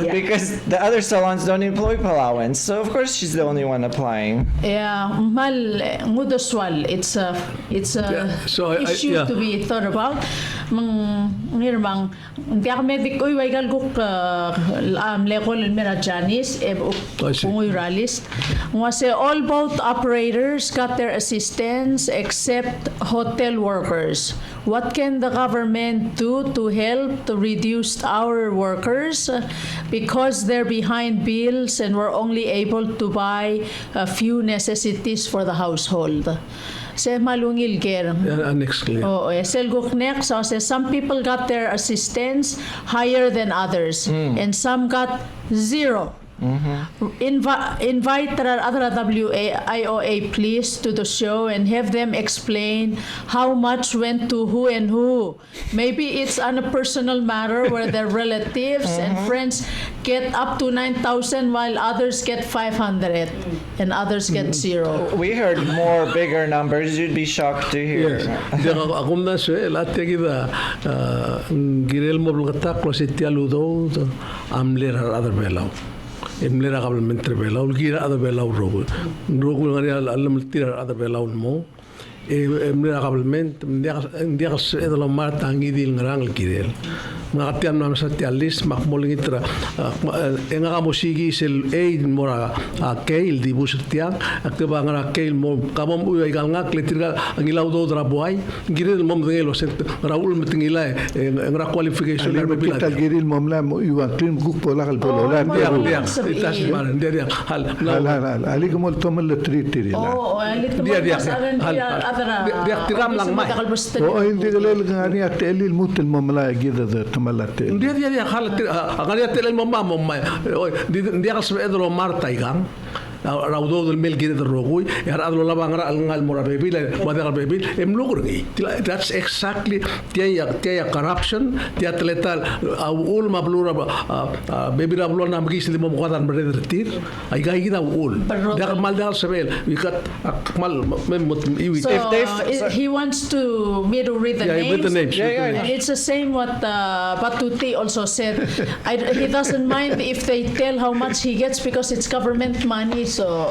because the other salons don't employ Palauans. So of course she's the only one applying. Yeah, mal Udesuall. It's a issue to be thought about. Ngirmang, hindi ako medic uy waigal guk lekol mera Janis pungoy ralist. Ngase all boat operators got their assistance except hotel workers. What can the government do to help to reduce our workers because they're behind bills and we're only able to buy a few necessities for the household? Se malungil ger. Next clear. Oh, sel guknek so say some people got their assistance higher than others and some got zero. Invite other WIOA please to the show and have them explain how much went to who and who. Maybe it's on a personal matter where their relatives and friends get up to 9,000 while others get 500 and others get zero. We heard more bigger numbers. You'd be shocked to hear. Akum na siya lahat kita girel mo belgatak lo sitia ludo amler other belau. Emlera kabel menteri belau gira other belau rogo ngari alam tira other belau mo Miracablement, dia kas edalo Marta Ngirmang Ngirmang Kirel. Ngatian nam sa tialis makmolingitra enga musigi sel aid mora keil di busetiang akba ngara keil mo kamom uy galngak letirga ngilaw do draboy giril mom ngelo set raul metingila engra qualification le kita giril mom la uy klim guk pola kal pola dia tas mar dia hal ali como tomal le tritiri dia dia tiram lang mai o hindi galel ngani atelil mutel mom la gida dia hal agari tel mama mama dia kas edro Marta igang raudou del mel gire del rogui era adlo laba ngara ngal mora bebil wada bebil emlugri that's exactly tia corruption tia atletal ul mablura bebil ablo nam gis di mom qadan berretir ay gai gida ul dia mal dia sebel wikat mal iwi so he wants to read the names and it's the same what Batutii also said. He doesn't mind if they tell how much he gets because it's government money. So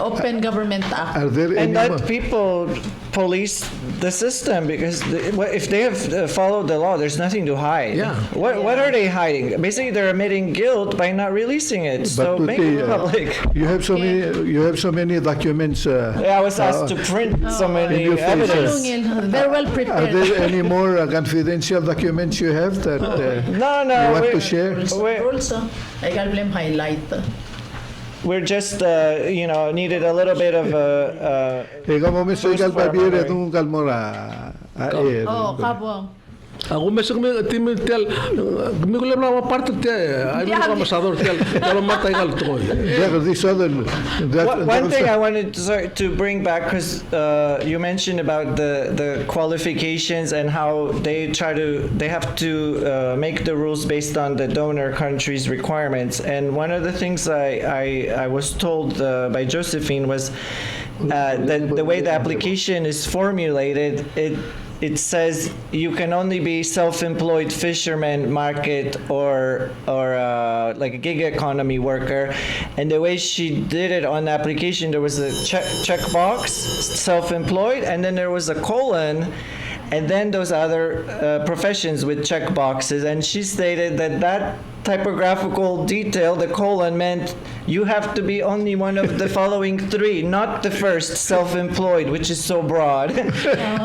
open government act. And that people police the system because if they have followed the law, there's nothing to hide. Yeah. What are they hiding? Basically, they're admitting guilt by not releasing it. So make it public. You have so many documents. I was asked to print so many evidence. They're well prepared. Are there any more confidential documents you have that no, you want to share? Also, I can blame highlight. We're just, needed a little bit of a. Kabong. Ako mesok mi tel mi kulam na parte te ay mo ambasador tel kalau matay gal to. One thing I wanted to bring back because you mentioned about the qualifications and how they have to make the rules based on the donor country's requirements. And one of the things I was told by Josephine was that the way the application is formulated, it says you can only be self-employed fisherman, market, or like a gig economy worker. And the way she did it on the application, there was a check box, self-employed, and then there was a colon, and then those other professions with check boxes. And she stated that typographical detail, the colon, meant you have to be only one of the following three, not the first, self-employed, which is so broad.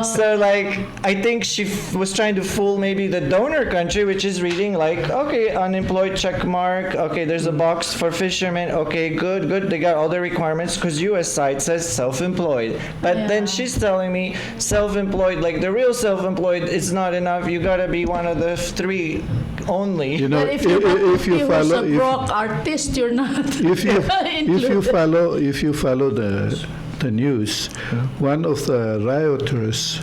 So I think she was trying to fool maybe the donor country, which is reading okay, unemployed, check mark, okay, there's a box for fishermen, okay, good, they got all the requirements because US side says self-employed. But then she's telling me self-employed, the real self-employed is not enough, you gotta be one of the three only. If you follow a rock artist, you're not. If you follow the news, one of the rioters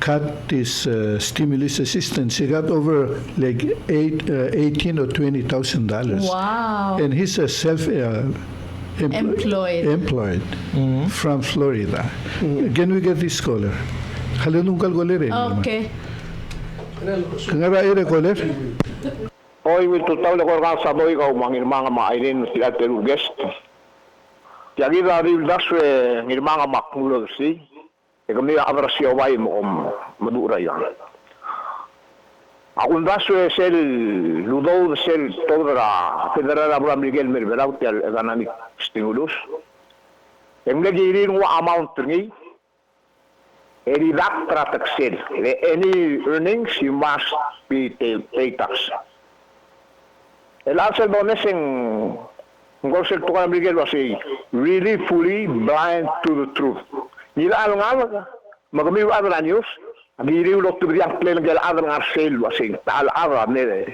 cut his stimulus assistance. He got over $18,000 or $20,000. Wow! And he's a employed from Florida. Can we get this caller? Okay. Hoy wil tutaw le korga saboy ka umangir mga Irene sila teru guest. Yagi da ril daswe ngirmanga makmulo si. E kami abrasio wai mo madura yan. Akun daswe sel ludo sel todra federal Abraham Miguel Merverau tel economic stimulus. Emle girin wa amount ngi. Any that taxed. Any earnings you must be pay tax. El answer bonus in Ngosel Tukan Miguel was really fully blind to the truth. Nila alungal magami other news. Agiri ulok to the young player gel other sale was saying al Arab ne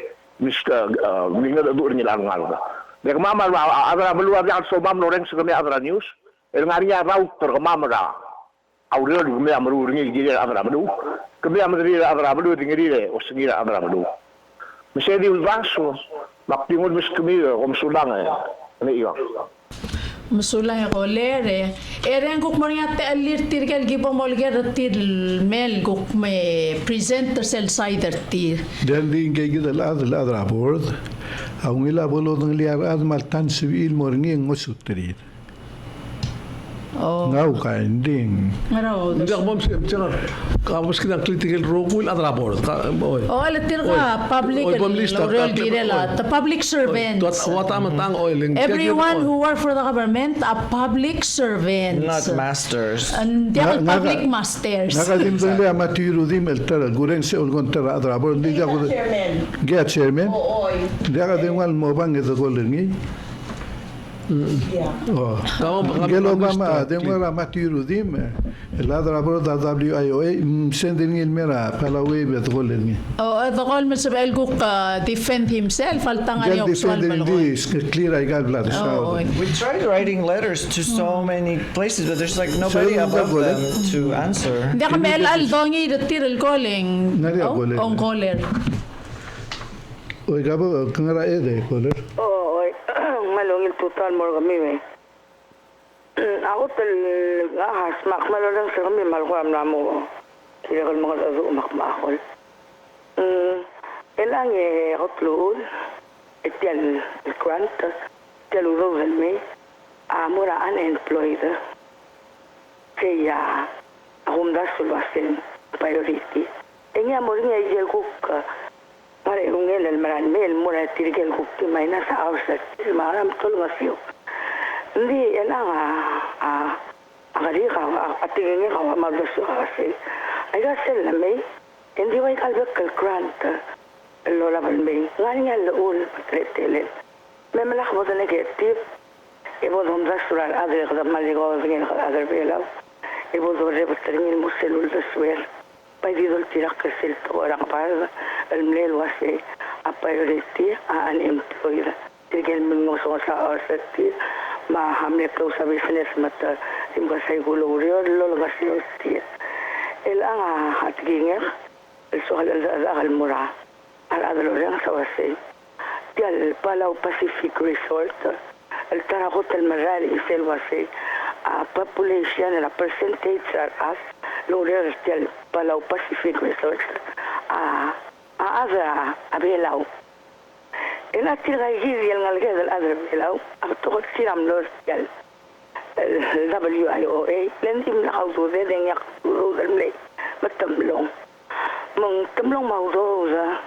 Mr. Minga do nila alungal. Dek mama other abalu ab so bam lorenz kami other news. El ngaria router mama Aurel kami amru ngi gire other abalu. Kami amru other abalu ngire o singira other abalu. Mesedi ulvaso maktingol mis kami sulang ano iyon. Musulang ako lere. Eren kuk moringa te alir tirkel gibo molger tir mel kuk me presenter sel sider tir. Den di ingegi del adel abord. Ang ila bolo ng liar ad maltan civil moringi ngosutrir. Ngau kainding. Ngaraw. Hindi ako ma'am, siya kapos kitang critical role at rapport. Alatir ka, public, L'Oreal Girela, the public servants. Everyone who work for the government are public servants. Not masters. And they are public masters. Nakadim doon liya matirudim eltara gureng se ulgon tara at rapport. Hindi ako get chairman. Hindi ako din wal mo bang ito ko lengi. Gelo mama din wala matirudim. Elad rapport da WIOA sending il mera palawe bet ko lengi. The call Mr. Elguk defend himself. Altangan yung defending this clear I got blood. We tried writing letters to so many places, but there's like nobody above them to answer. Hindi kami al-dongi datir calling. On caller. Oy gabo kangara ede caller. Malungil total mo kami. Ako ahas makmalo lang sa kami malkuam na mo. Kaya kung mga tazo makmakol. Elang ako tluul. Itiyan grant. Tiyaludo velmi. Mura unemployed. Kaya akong dasulwasin priority. Nga mo rin nga kuk mara ungel almaran mel mura tirigel kuk may nasa awsat. Maram tulwasyo. Hindi, yan ang akali ka, atingin ka, magdaso ka kasi. Ay kasi lamay, hindi may kalbak grant, lola balmay. Nga nga lool, patretilin. May malakbo na negative. Ibo doon rasuran, adre ka maligaw, tingin ka, adre belaw. Ibo doon repatringin mo selul daswer. Pwede doon tirak ka silto, orang para, almlel wasi, priority, unemployed. Tirigil mo sa awsat. Mahamle ko sa business mata simba sa guluriyo lolo gasyo sti elang hatginger so halal mura al adlo yang sawase tial Palau Pacific Resort el tarakot el maral isel wase population la percentage as loriyo tial Palau Pacific Resort azra abelau ina tiragir yang ngalged al-adr bilaw akto siram los yal WIOA lendim na kaudo de yak ro dalmle matamlong mong tamlong mawdo za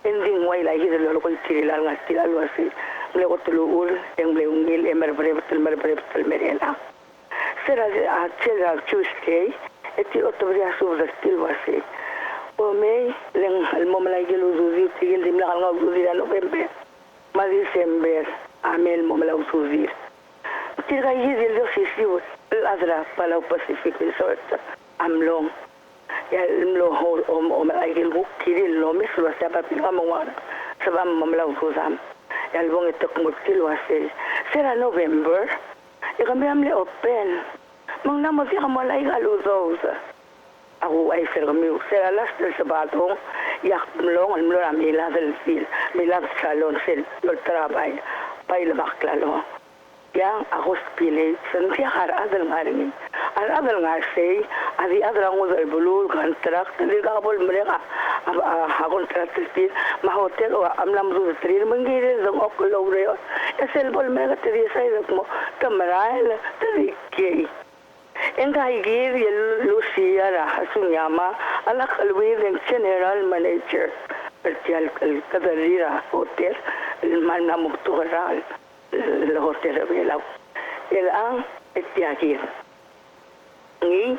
ending way la hid lo ko tirila nga tilalo asi mle ko tulul yang mle ungil emer brevetel merela sera a chela Tuesday eti otobria suza tilwasi o me leng al momalagil uzuzi tigil dimla nga uzuzi na November ma December amel momala uzuzi tira yizil do sisiu al-adra Palau Pacific Resort amlong ya mlo hol o malagil kiril lo mislo sa papi amwa sabam momala uzuzam ya albong itok mutil wase sera November ikami amle open mang namo si kamalay galuzoza ako ay sera last sa batong yak mlong al mlo amila del fil milad salon sel lol trabay pay labaklalo yang ako spilate santi har adal ngaring al adal ngasay adi adal ngol bulul contract di kabol mereka contract spil ma hotel o amlam zu trir mangire zong oklo reo esel bol mereka tiri sai mo tamaral tiri Engahigir Lucia Sunyama, alak alwin General Manager, Pertial Cadarira Hotel, el Manamuktural, el Hotel Vela. El Ang Etiagir. Ni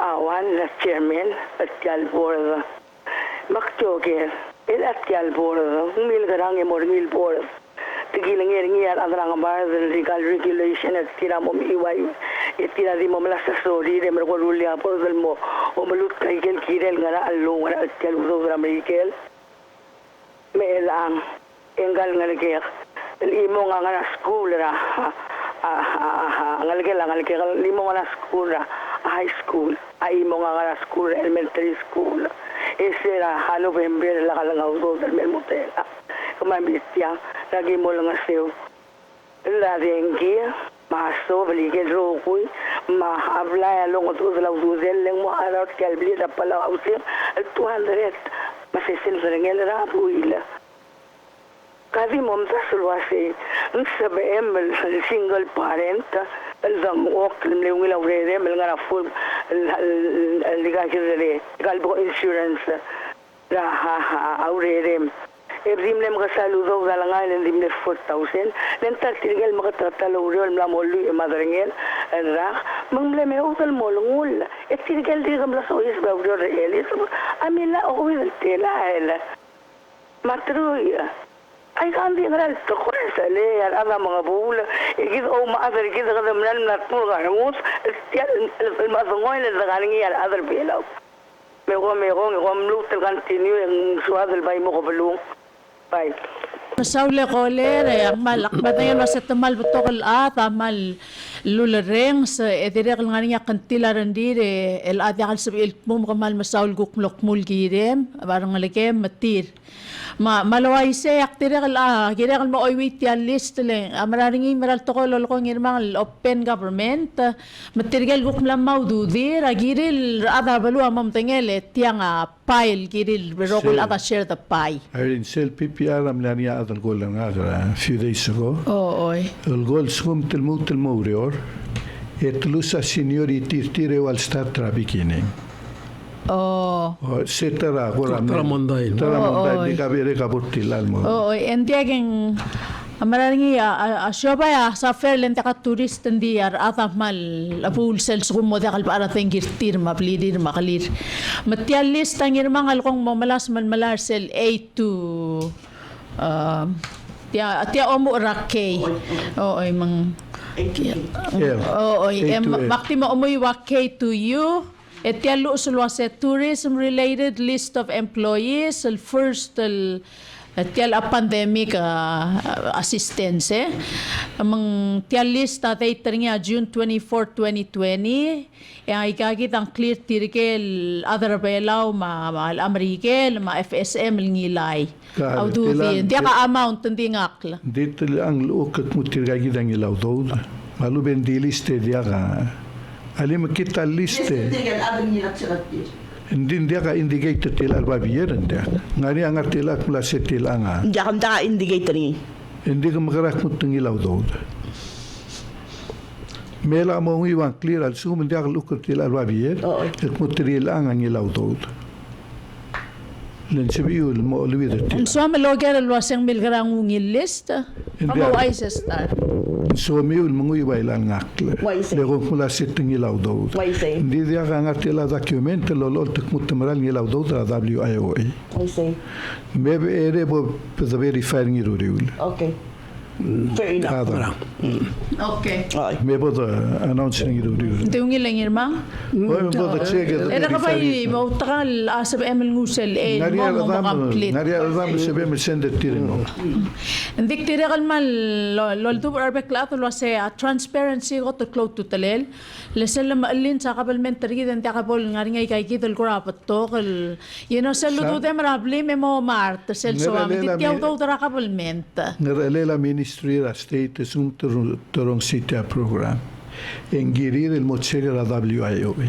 awan la chairman Pertial Board. Makjoger, el Atial Board, Milgarang Mormil Board. Tigilang adrang bar legal regulation at tira mo iway itira di mo mala sa sorry de mergo lulia por del mo o malut kay gel kirel ngara along ngara tel udo Amerikel melang enggal ngalger limo nga ngara school ra ngalger limo nga school ra high school ay mo nga ngara school elementary school esera November la kala udo del motel kumambitya lagi mo lang asew la dengue maso beligel rokui ma habla long to la uzel leng mo arat kalbli da pala usil 200 masesin rengel ra buila kadi mom tasulwase nsabem single parent الزم وقت اللي ولا وريده من غير فول اللي قاعد كذا قالوا انشورنس لا وريده Ibrim lem kasalu do galangan ibrim le 4,000 lentar tirgal makatatalo uriol mlamolu madaringen rak mangle me utal molungul tirgal digam la sois ba uriol elis amila owil tela ela matruya ay kandi ngal to khosale ya ada mga bula igid o maadar gid gadam nan natmur gamus tial el mazongoy le galangi ya adar belaw me go mlu tel continue en suadel bay mo belung bye Masaule koler ang malakbat ngayon sa tamal butokal tamal lulereng sa edirek nga niya kantilaran dire el adyakal sa ilmum kamal masaul gukmlok mulgirem barang ngalikem matir malaway se aktirek girek mo oywit ya list le amararingi maral tokol ko ngirmang open government matirgel gukmlam maududir agiril ada balu amam tengel tiang pile giril berokul ada share the pie Irene sel PPR am lania adal golan a few days ago. Oi. El gol sum telmut telmurior et lusa seniority tire wal start beginning. Setara goram. Tramonday di kabere kabutil almo. Entiageng amarangi asyoba ya sa ferlente ka turist ndi atamal apul sel sumo de kalpara tengir tir maplidir makalir. Matial list ang irmangal kong mamalas malmalar sel A2 tia omo rakke mang maktimo omo wakke to you etia lu sulwa se tourism related list of employees el first tial a pandemic assistance among tial list tatay tringa June 24 2020 yang ikagit ang clear tirkel other belaw ma Amerikel ma FSM ngilay audu dia ka amount ndi ngakla dit ang lukat mutirgagit ang ilaw do malu ben di liste dia ka ali makita liste Hindi dia ka indicator tila albabiyer ndia. Ngari ang artila mula setila nga. Hindi ka mta indicator ni. Hindi ka makarak mo tengilaw daw. Mela mo ng iwang clear al sum hindi ka lukar tila albabiyer. At mo tirila ang ilaw daw. Len sabiul mo olwida tila. So maloger alwasang milgarang ungil list. Amo ay sa star. So miul mga iwailan ngakla. Lego mula setengilaw daw. Hindi dia ka ngatila document lolol tukmutamaral ngilaw daw da WIOA. I see. Maybe ere bo the verifying iruriul. Okay. Fair enough. Okay. Maybe the announcing iruriul. Tingil lang irmang. Era ka pa mo takal asab emel ngusel mo complete. Naria adam se be send it tirino. Ndik tirakal mal lol tu arbek la to se transparency got to close to talel lesel maalin sa kabelmentary den takabol ngari ngay kay kidol ko rapat to sel do dem rabli memo mart sel so am dit yaw do dara kabelment. Ngelela ministry la state sum torong city program. Ngirmang el motsega la WIOA.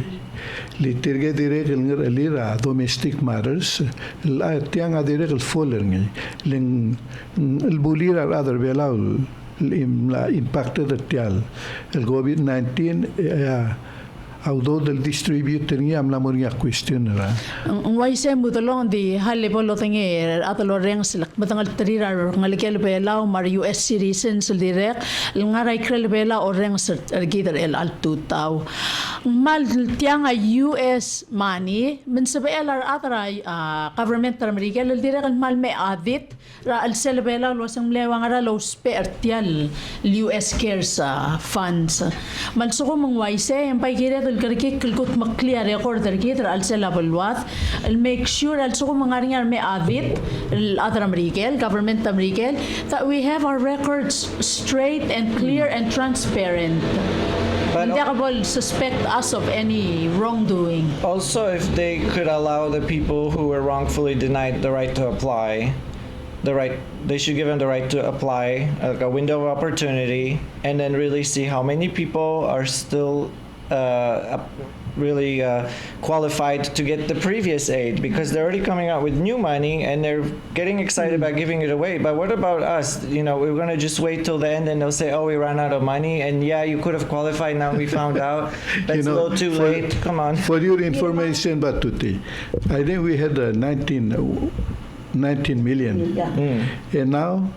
Litirge direct el lira domestic matters la tianga direct el foller ngi len el bulira other belao la impacto de tial el COVID-19 although del distributor niya amla mo niya question ra why say mo dolong di halle bolo tinge atalo rengs batangal trira ngalikel bela mar US citizens direct ngaray krel bela o rengs gider el altu taw mal tianga US money min sabe el atara government american direct mal me adit ra al sel bela lo sang lewang ra lo spare tial US cares funds man so mong why say en paigire الكركيك الكوت مقليا ريكورد ركيد السلا بالوات الميك شور السوق مغارنيا مي اديت الاذر امريكان government امريكان that we have our records straight and clear and transparent. But they suspect us of any wrongdoing. Also, if they could allow the people who were wrongfully denied the right to apply, they should give them the right to apply, like a window of opportunity, and then really see how many people are still really qualified to get the previous aid because they're already coming out with new money and they're getting excited about giving it away. But what about us? You know, we're going to just wait till the end and they'll say, oh, we ran out of money. And yeah, you could have qualified. Now we found out. That's a little too late. Come on. For your information, Batutii, I think we had 19 million. Yeah. And now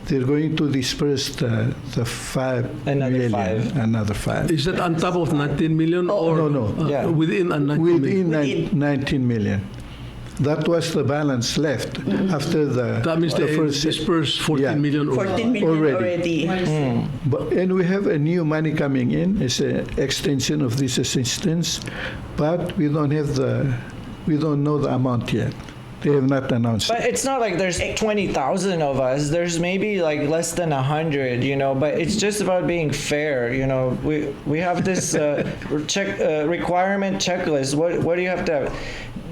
they're going to disperse the 5 million. Another 5. Is that on top of 19 million or no. Yeah. within a 19 million? Within 19 million. That was the balance left after the That means the they first dispersed 14 million 14 million already. And we have a new money coming in as an extension of this assistance, but we don't know the amount yet. They have not announced But it's not like there's 20,000 of us. There's maybe like less than 100, you know. But it's just about being fair, you know. We have this requirement checklist. What do you have to have?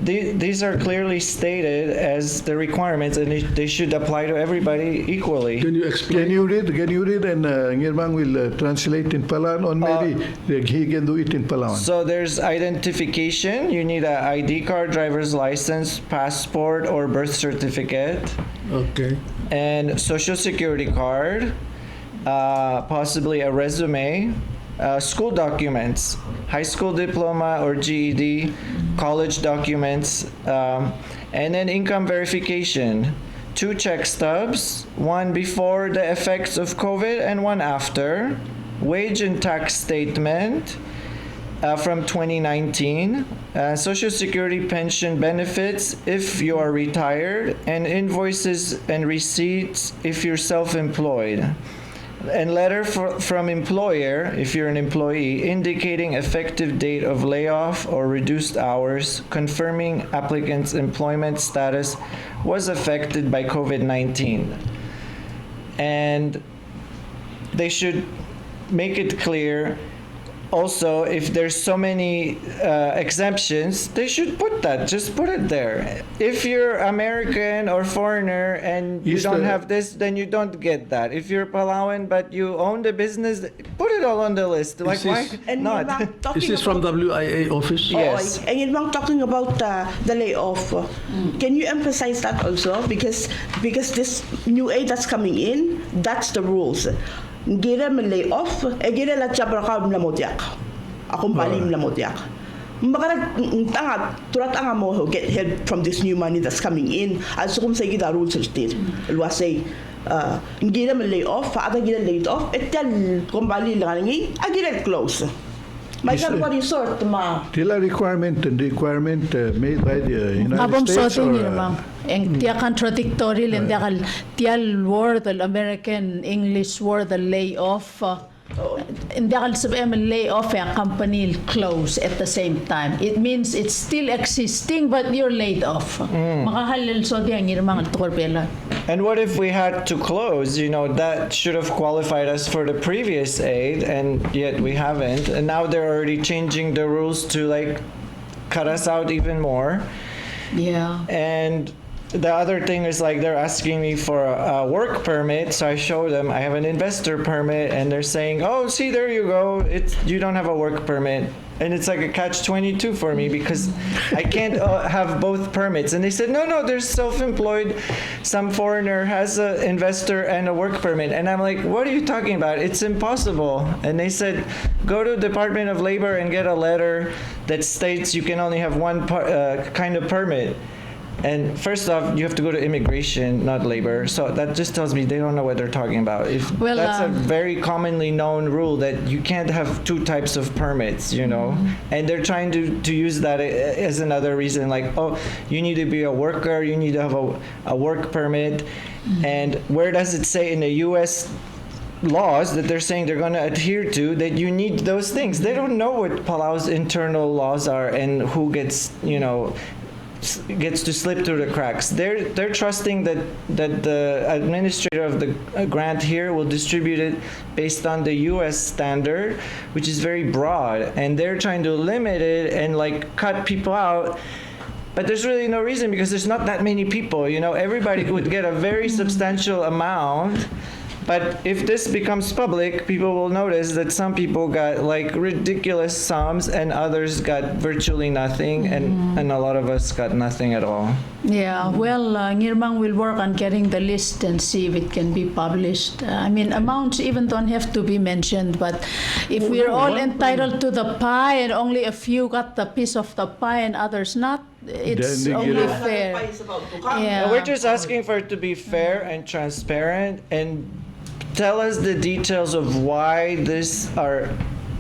These are clearly stated as the requirements, and they should apply to everybody equally. Can you explain? Can you read, and Ngirmang will translate in Palawan, or maybe he can do it in Palawan. So there's identification. You need an ID card, driver's license, passport, or birth certificate. Okay. And social security card, possibly a resume, school documents, high school diploma or GED, college documents, and then income verification. 2 check stubs, one before the effects of COVID and one after. Wage and tax statement from 2019. Social Security pension benefits if you are retired, and invoices and receipts if you're self-employed. And letter from employer, if you're an employee, indicating effective date of layoff or reduced hours, confirming applicant's employment status was affected by COVID-19. And they should make it clear. Also, if there's so many exemptions, they should put that. Just put it there. If you're American or foreigner and you don't have this, then you don't get that. If you're Palawan but you own the business, put it all on the list. Like, why And not? Is this from WIA office? Yes. And Ngirmang, talking about the layoff, can you emphasize that also? Because this new aid that's coming in, that's the rules. Gira me layoff, gira la chabra ka mlamodiak. Akong palim mlamodiak. Mbaka tanga turat anga mo get help from this new money that's coming in. Also kung sa gida rules state. Luasay gira me layoff, ada gira laid off, etel kung bali langi, agira close. My God, what is sort ma? Tila requirement made by the United States or Ang tiya contradictory lang tiya word the American English word the layoff. Hindi ka sabihin layoff a company close at the same time. It means it's still existing but you're laid off. Makahalil so diyan Ngirmang Moses. And what if we had to close? You know, that should have qualified us for the previous aid, and yet we haven't. And now they're already changing the rules to like cut us out even more. Yeah. And the other thing is like they're asking me for a work permit, so I show them I have an investor permit, and they're saying, "Oh, see, there you go. You don't have a work permit." And it's like a catch-22 for me because I can't have both permits. And they said, no, there's self-employed. Some foreigner has an investor and a work permit. And I'm like, what are you talking about? It's impossible. And they said, go to Department of Labor and get a letter that states you can only have one kind of permit. And first off, you have to go to immigration, not labor. So that just tells me they don't know what they're talking about. That's a very commonly known rule that you can't have 2 types of permits, you know. And they're trying to use that as another reason, like, oh, you need to be a worker, you need to have a work permit. And where does it say in the U.S. laws that they're saying they're going to adhere to that you need those things? They don't know what Palau's internal laws are and who gets to slip through the cracks. They're trusting that the administrator of the grant here will distribute it based on the U.S. standard, which is very broad, and they're trying to limit it and like cut people out. But there's really no reason because there's not that many people. You know, everybody would get a very substantial amount. But if this becomes public, people will notice that some people got like ridiculous sums and others got virtually nothing, and a lot of us got nothing at all. Yeah, well, Ngirmang will work on getting the list and see if it can be published. I mean, amounts even don't have to be mentioned, but if we're all entitled to the pie and only a few got the piece of the pie and others not, it's Then they only get it. fair. Yeah. We're just asking for it to be fair and transparent, and tell us the details of why this are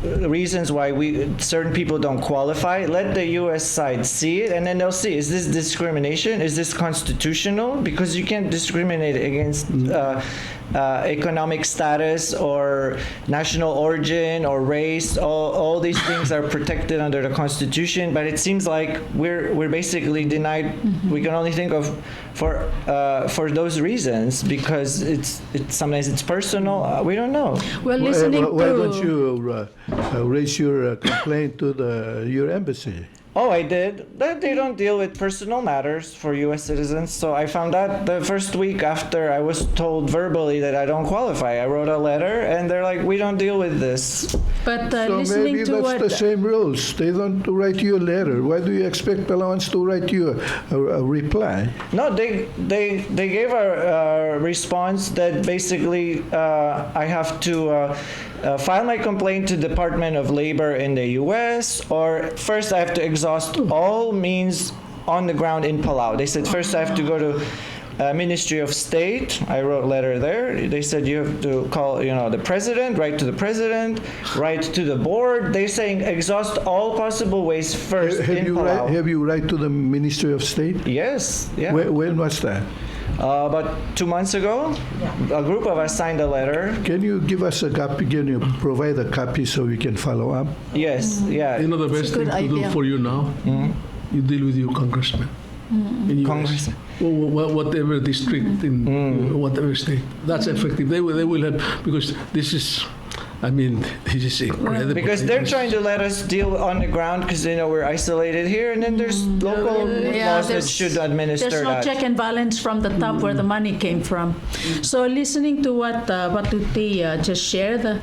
reasons why certain people don't qualify. Let the U.S. side see it, and then they'll see, is this discrimination? Is this constitutional? Because you can't discriminate against economic status or national origin or race. All these things are protected under the Constitution, but it seems like we're basically denied. We can only think of for those reasons because it's sometimes it's personal. We don't know. Well, listening why to... don't you raise your complaint to your embassy? Oh, I did. They don't deal with personal matters for U.S. citizens. So I found out the first week after I was told verbally that I don't qualify. I wrote a letter, and they're like, "We don't deal with this." But So listening maybe to that's what... the same rules. They don't write you a letter. Why do you expect Palauans to write you a reply? No, they gave a response that basically I have to file my complaint to Department of Labor in the U.S. or first I have to exhaust all means on the ground in Palau. They said first I have to go to Ministry of State. I wrote a letter there. They said you have to call, the president, write to the president, write to the board. They're saying exhaust all possible ways first in Palau. Have you write to the Ministry of State? Yes. Yeah. When was that? About 2 months ago, a group of us signed a letter. Can you give us a copy? Can you provide a copy so we can follow up? Yes, yeah. You know the best thing good to do idea. for you now? You deal with your congressman. In US. Congressman. Whatever district, in whatever state. That's effective. They will help because this is incredible. Because they're trying to let us deal on the ground because they know we're isolated here, and then there's local laws that should administer There's no that. check and balance from the top where the money came from. So listening to what Batutii just shared,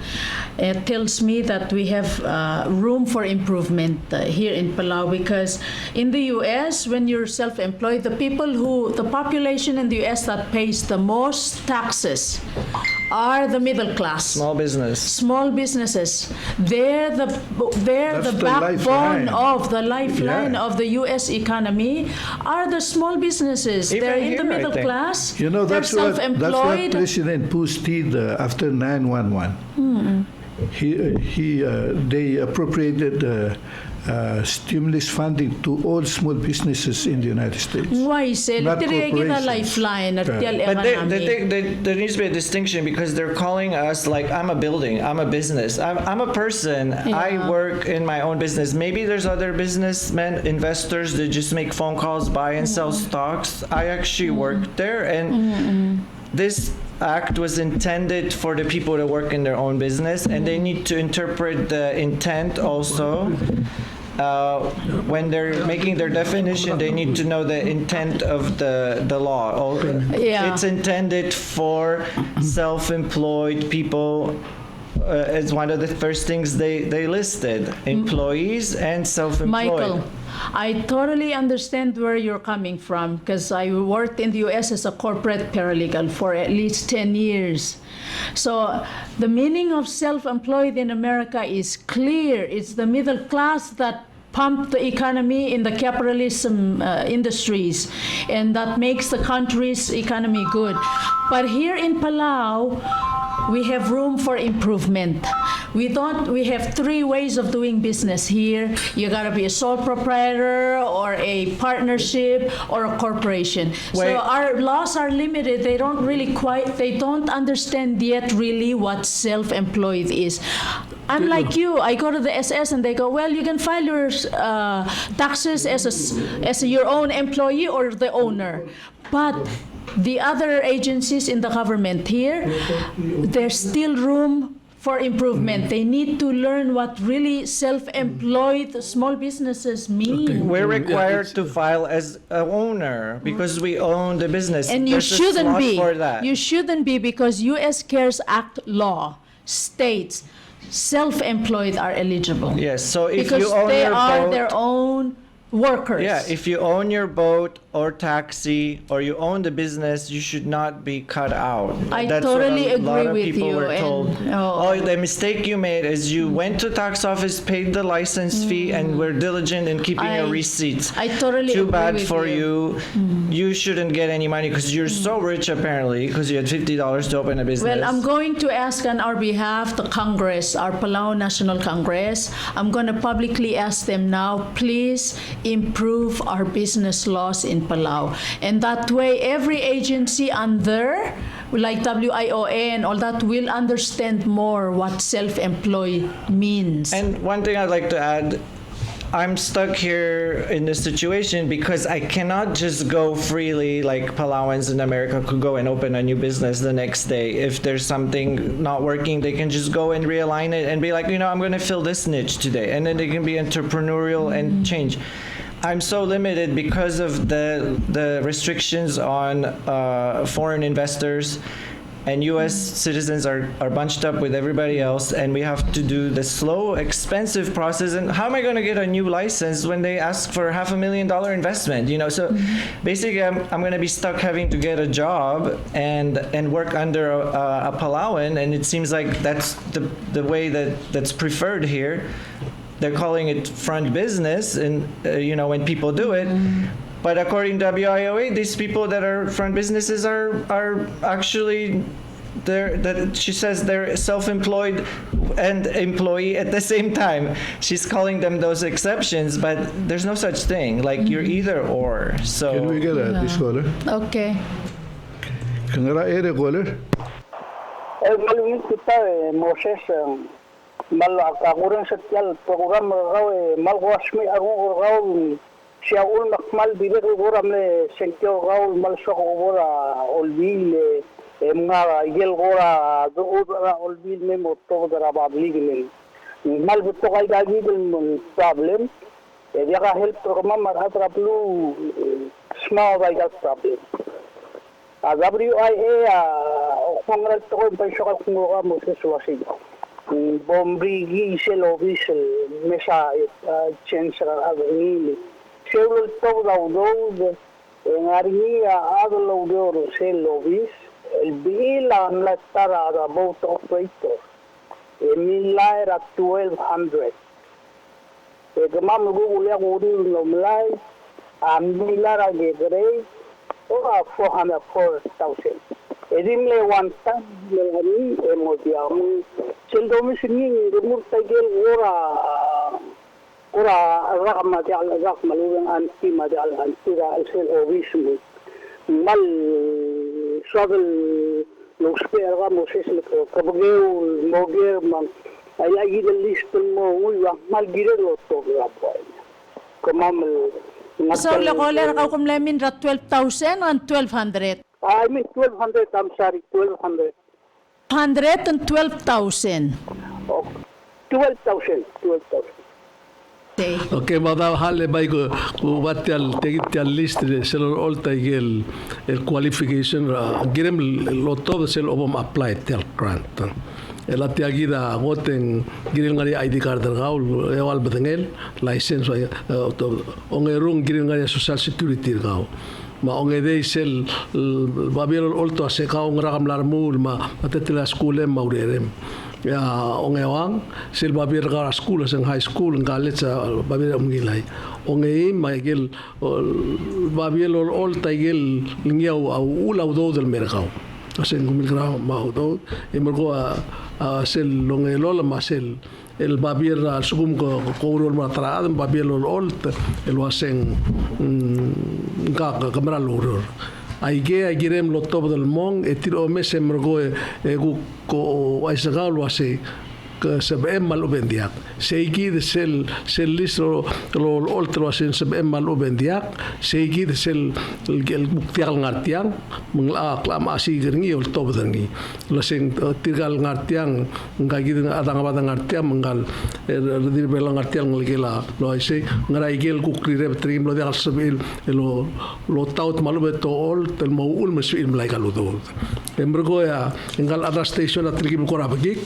it tells me that we have room for improvement here in Palau, because in the U.S., when you're self-employed, the population in the U.S. that pays the most taxes are the middle class. Small business. Small businesses. They're the backbone of the lifeline of the U.S. economy are the small businesses. Even they're in here, the I middle think. class. That's what self-employed. President Bush did after 9/11. They appropriated stimulus funding to all small businesses in the United States. Why say Not corporations. lifeline But there needs to be a distinction because they're calling us like I'm a building, I'm a business, I'm a person. I work in my own business. Maybe there's other businessmen, investors that just make phone calls, buy and sell stocks. I actually work there, and this act was intended for the people to work in their own business, and they need to interpret the intent also. When they're making their definition, they need to know the intent of the law. It's intended for self-employed people. It's one of the first things they listed, employees and self-employed. Michael, I totally understand where you're coming from, because I worked in the U.S. as a corporate paralegal for at least 10 years. So the meaning of self-employed in America is clear. It's the middle class that pump the economy in the capitalism industries, and that makes the country's economy good. But here in Palau, we have room for improvement. We have 3 ways of doing business here. You gotta be a sole proprietor or a partnership or a corporation. So our laws are limited. They don't understand yet really what self-employed is. Unlike you, I go to the SS and they go, well, you can file your taxes as your own employee or the owner. But the other agencies in the government here, there's still room for improvement. They need to learn what really self-employed small businesses mean. We're required to file as a owner because we own the business. And you There's a shouldn't slot be. for that. You shouldn't be, because U.S. CARES Act law states self-employed are eligible. Yes, so if Because you own they your are boat, their own workers. yeah, if you own your boat or taxi or you own the business, you should not be cut out. I That's totally what a lot agree of with people you, were and- told. oh. The mistake you made is you went to tax office, paid the license fee, and were diligent in keeping your receipts. I totally Too agree bad with for you. you. You shouldn't get any money because you're so rich apparently because you had $50 to open a business. Well, I'm going to ask on our behalf the Congress, our Palau National Congress. I'm going to publicly ask them now, please improve our business laws in Palau. And that way, every agency under, like WIOA and all that, will understand more what self-employed means. And one thing I'd like to add, I'm stuck here in this situation because I cannot just go freely like Palauans in America could go and open a new business the next day. If there's something not working, they can just go and realign it and be like, I'm going to fill this niche today. And then they can be entrepreneurial and change. I'm so limited because of the restrictions on foreign investors, and U.S. citizens are bunched up with everybody else, and we have to do the slow, expensive process. And how am I going to get a new license when they ask for $500,000 investment? So basically, I'm going to be stuck having to get a job and work under a Palauan, and it seems like that's the way that's preferred here. They're calling it front business, and when people do it. But according to WIOA, these people that are front businesses are actually, she says they're self-employed and employee at the same time. She's calling them those exceptions, but there's no such thing. Like you're either or. So Can we get this caller? Okay. Kangara ere caller? Malungit kita Moses mal kakurang setial program raw malwasmi arung raw siya ul makmal bibig program le sentyo raw mal soko ora olbil mga igel ora do ora olbil me moto dara babli gilin mal butto kay gagil problem dia ka help program marhat raplu small vital problem WIA Congress to ko pa siya kung Moses wasi Bombrigi sel office mesa chancellor avenil sel to do ngari adlo do sel office el bill an la tara about operator emilai at 1200 gamam go ya go no mlai amila ge gre or 404,000 Edimle one time ngari emodiam Seldomi sini rumur tagel ora rakma di al rakma luang anti ma di al anti ra sel ovismu mal sodel lo spera Moses le kabgeu moger man ay agi de list mo uwa mal gire lo to la boy kamam So, le caller, ka kumlemin ra 12,000 and 1,200? I mean 1,200, I'm sorry, 1,200. 112,000. Oh, 12,000. Okay, madam halle bai ko watial tegital list sel olta el qualification girem loto sel obam apply tel grant. El atiagida goten giril ngari ID card gaul ewal betengel license ongerung giril ngari social security gaul. Ma ongedei sel babiel olto se kaung ragam larmul ma atetela skule maurerem. Ya ongewang sel babir gara school sang high school college babir umgilai onge maigel babir ol taigel ngiau au ulau do del mercado asen gumil grau ma do emergo a sel longelol ma sel el babir al sugum ko kourol matra adam babir ol el wasen ga kamera loror Aige agirem lo top del mon etir o mes emergo ko aisagal wase سبعين مال أوبندياك سيجي سل ليسرو الأولترو سين سبعين مال أوبندياك سيجي سل البكتيال نارتيان من الأقلام أسي غرني والتوب غرني لسين تيرغال نارتيان نجاجي أدang abang ngartian menggal redir belang ngartian ngeligela lo ise ngaraigel kukrire betrim lo dia sebil lo taut malu beto all tel mau ul mesuil mulai kaludo embergo ya engal ada station atrigi kora bagik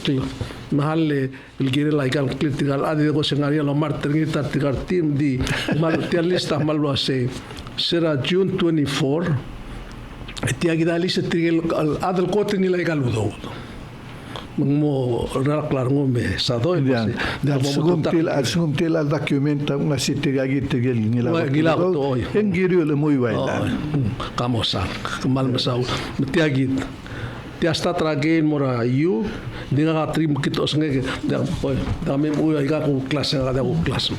mahal el gire la igal critical adi go sengaria lo mar trinita tigar team di mal tiar lista mal lo ase será June 24 tiagi da lista trigel adal kote ni la kaludo mo raklar ngome sado da sugum til al documenta una sitigagi tigel ngila to engiriu le muy baila kamosa mal masau tiagi tiasta tragin mora you dinga ka trim kito snge da mem u ga ko class ga da ko class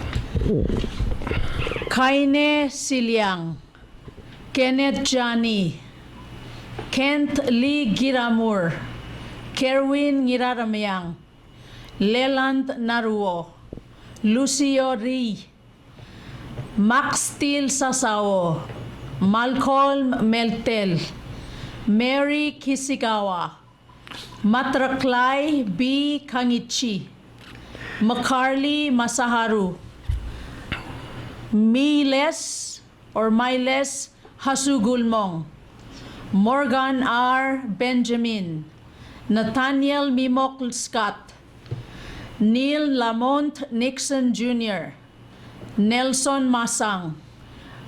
Kaine Siliang, Kenneth Jani, Kent Lee Giramur, Kerwin Ngiraramyang, Leland Naruo, Lucio Ri, Max Til Sasao, Malcolm Meltel, Mary Kisigawa, Matraklay B. Kangichi, Macarly Masaharu, Miles Hasugulmong, Morgan R. Benjamin, Nathaniel Mimokl Scott, Neil Lamont Nixon Jr., Nelson Masang,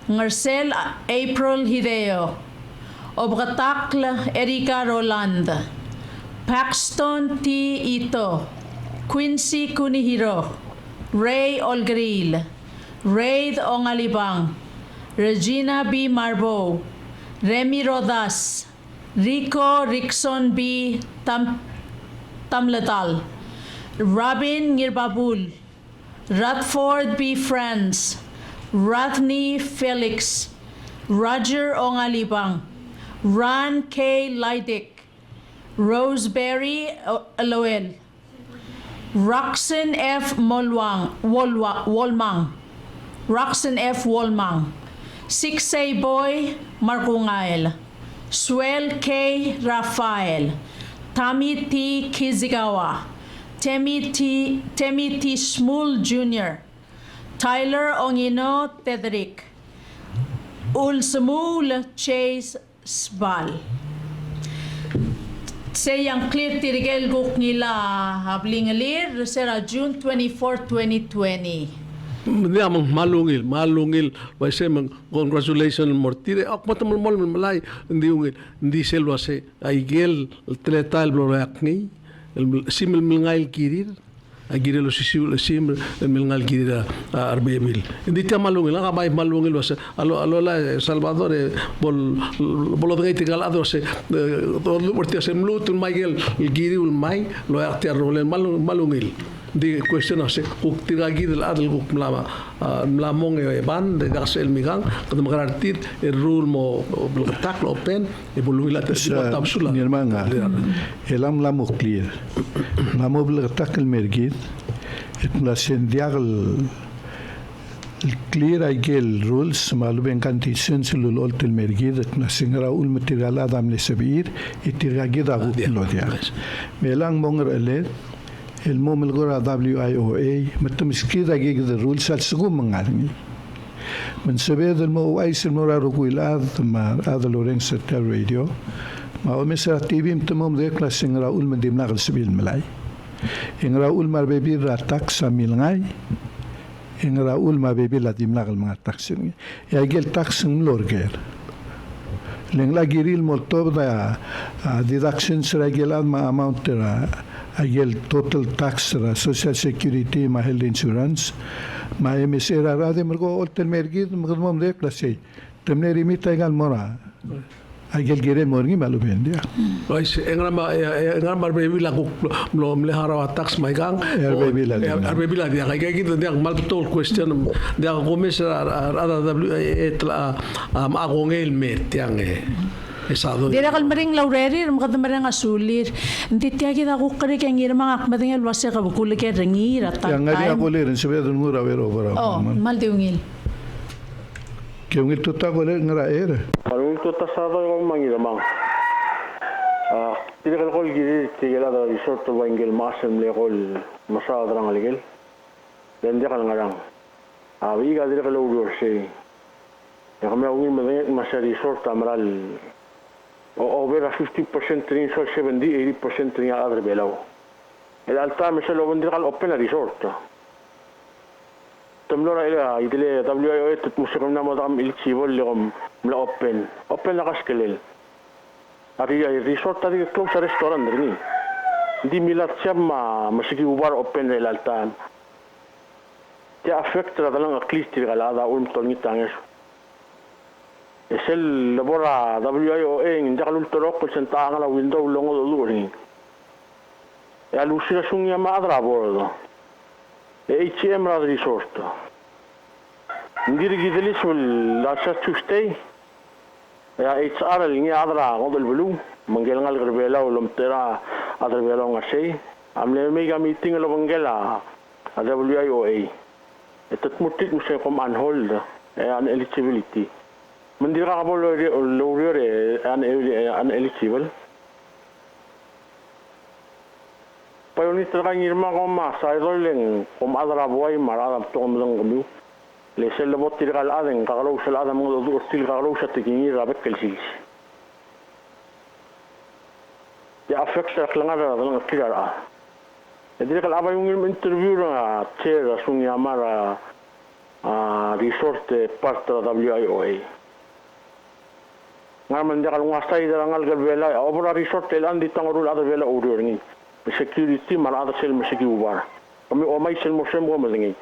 Marcel April Hideo, Obgatakl Erika Roland, Paxton T. Ito, Quincy Kunihiro, Ray Olkeriil, Raid Ongalibang, Regina B. Marbo, Remy Rodas, Rico Rickson B. Tamlatal, Robin Ngirbabul, Rutford B. Franz, Rathni Felix, Roger Ongalibang, Ron K. Leidick, Roseberry Aloel, Roxanne F. Wolmang, Roxanne F. Wolmang, Sixay Boy Markungail, Swell K. Rafael, Tommy T. Kizigawa, Temi T. Shmul Jr., Tyler Ongino Tedrick, Ulsamul Chase Sbal. Sayang clear tirigel guk nila hablingalir sera June 24, 2020. Dia malungil wa se congratulations mortire ak matam mol malay ndi selwa se aigel tretal blorakni simil milngail kirir agire lo sisul sim milngal kirir arbemil ndi ta malungil ka bay malungil wa se alo la Salvador bol de tigal ado se mortia se mlut maigel kiril mai lo artia rolen malungil di question ase kuk tiragi del adel kuk mlamong e ban de gas el migang kad magartit el rule mo tak lo pen e bolumila tabsula Ngirmang elam la mo clear la mo tak el mergid et la sendial clear agel rules malu ben conditions lul olt el mergid et na singra ul material adam le sabir et tiragi da lo dia melang monger ele el momel gora WIOA متمسكيدا جيد الرول سالسقوم من عالمي من سبيد المو ايس المورا ركويلاد ما هذا لورينس تال راديو ما هو مسرا تي في متمم ذيك لا سينغرا اول من ديمنا غل سبيل ملاي انغرا اول ما بيبي را تاكسا ميلغاي انغرا اول ما بيبي لا ديمنا غل ما تاكسين يا جيل تاكسن لورغير لنغلا جيريل مولتوب دا deductions regular ma amount agel total tax social security ma health insurance ma MSR rade mergo hotel mergid magdmom de classe temne rimita egal mora agel gere morgi malu bendia Ois engram baby la lo mlehara tax maigang baby la dia kaya gitu dia mal betul question dia komis ada etla agongel met yang Esado. Dira kalmaring laureri makadamaring asulir. Hindi tiya kita ko kari kaya ngirmang akmading alwase ka bukulik kaya ringir at Yang ngari ako lirin sabi doon ngura wero para. Oh, mal diungil. Kaya ngil tuta ko lirin ngara ere. Parang tuta sa ko mangirmang. Tidak kalau gini tiga ada resort tu banggil masam lekol masa terang legel. Dan dia kalau ngarang. Abi tidak kalau udah sih. Yang kami awin mengenai masa resort amaral. Over 50% trin so 70-80% trin ada belau. El alta misalnya orang dia kalau open resort. Temlora ila idile WIO itu musim nama dam ilcibol legom mela open lakas kelel. Ari resort tadi close restaurant ni. Di milat siya masih ubar open el alta. Dia affect dalang aklis tirgalada tol ni tanges. Esel labora WIO ing jakalul torok sentang la window longo dulu. Ya lusira sunya madra bordo. HM ra resort. Ndiri gidelis last Tuesday. Ya HR lingi adra ngodol bulu manggelangal gerbela ulom tera adra bela ngasay amle mega meeting lo mangela WIOA etot mutit musa kom on hold an eligibility mandira ka bolo lawyer an eligible payoni tera ngirma ko ma sa roleng kom adra boy marada tom dang gulu lesel lo botir gal aden kagalo sel adam mo do stil kagalo sa tigini rabek kelsis ya affect sa klangara lang kira edire kal abay yung interview na chair sung yamara resort part of WIOA ngaman dia kal ngasay dalangal galbela obra resort elan di tangorul ada bela udur ni security mara ada sel mesiki ubar kami omay sel mosem ko malingi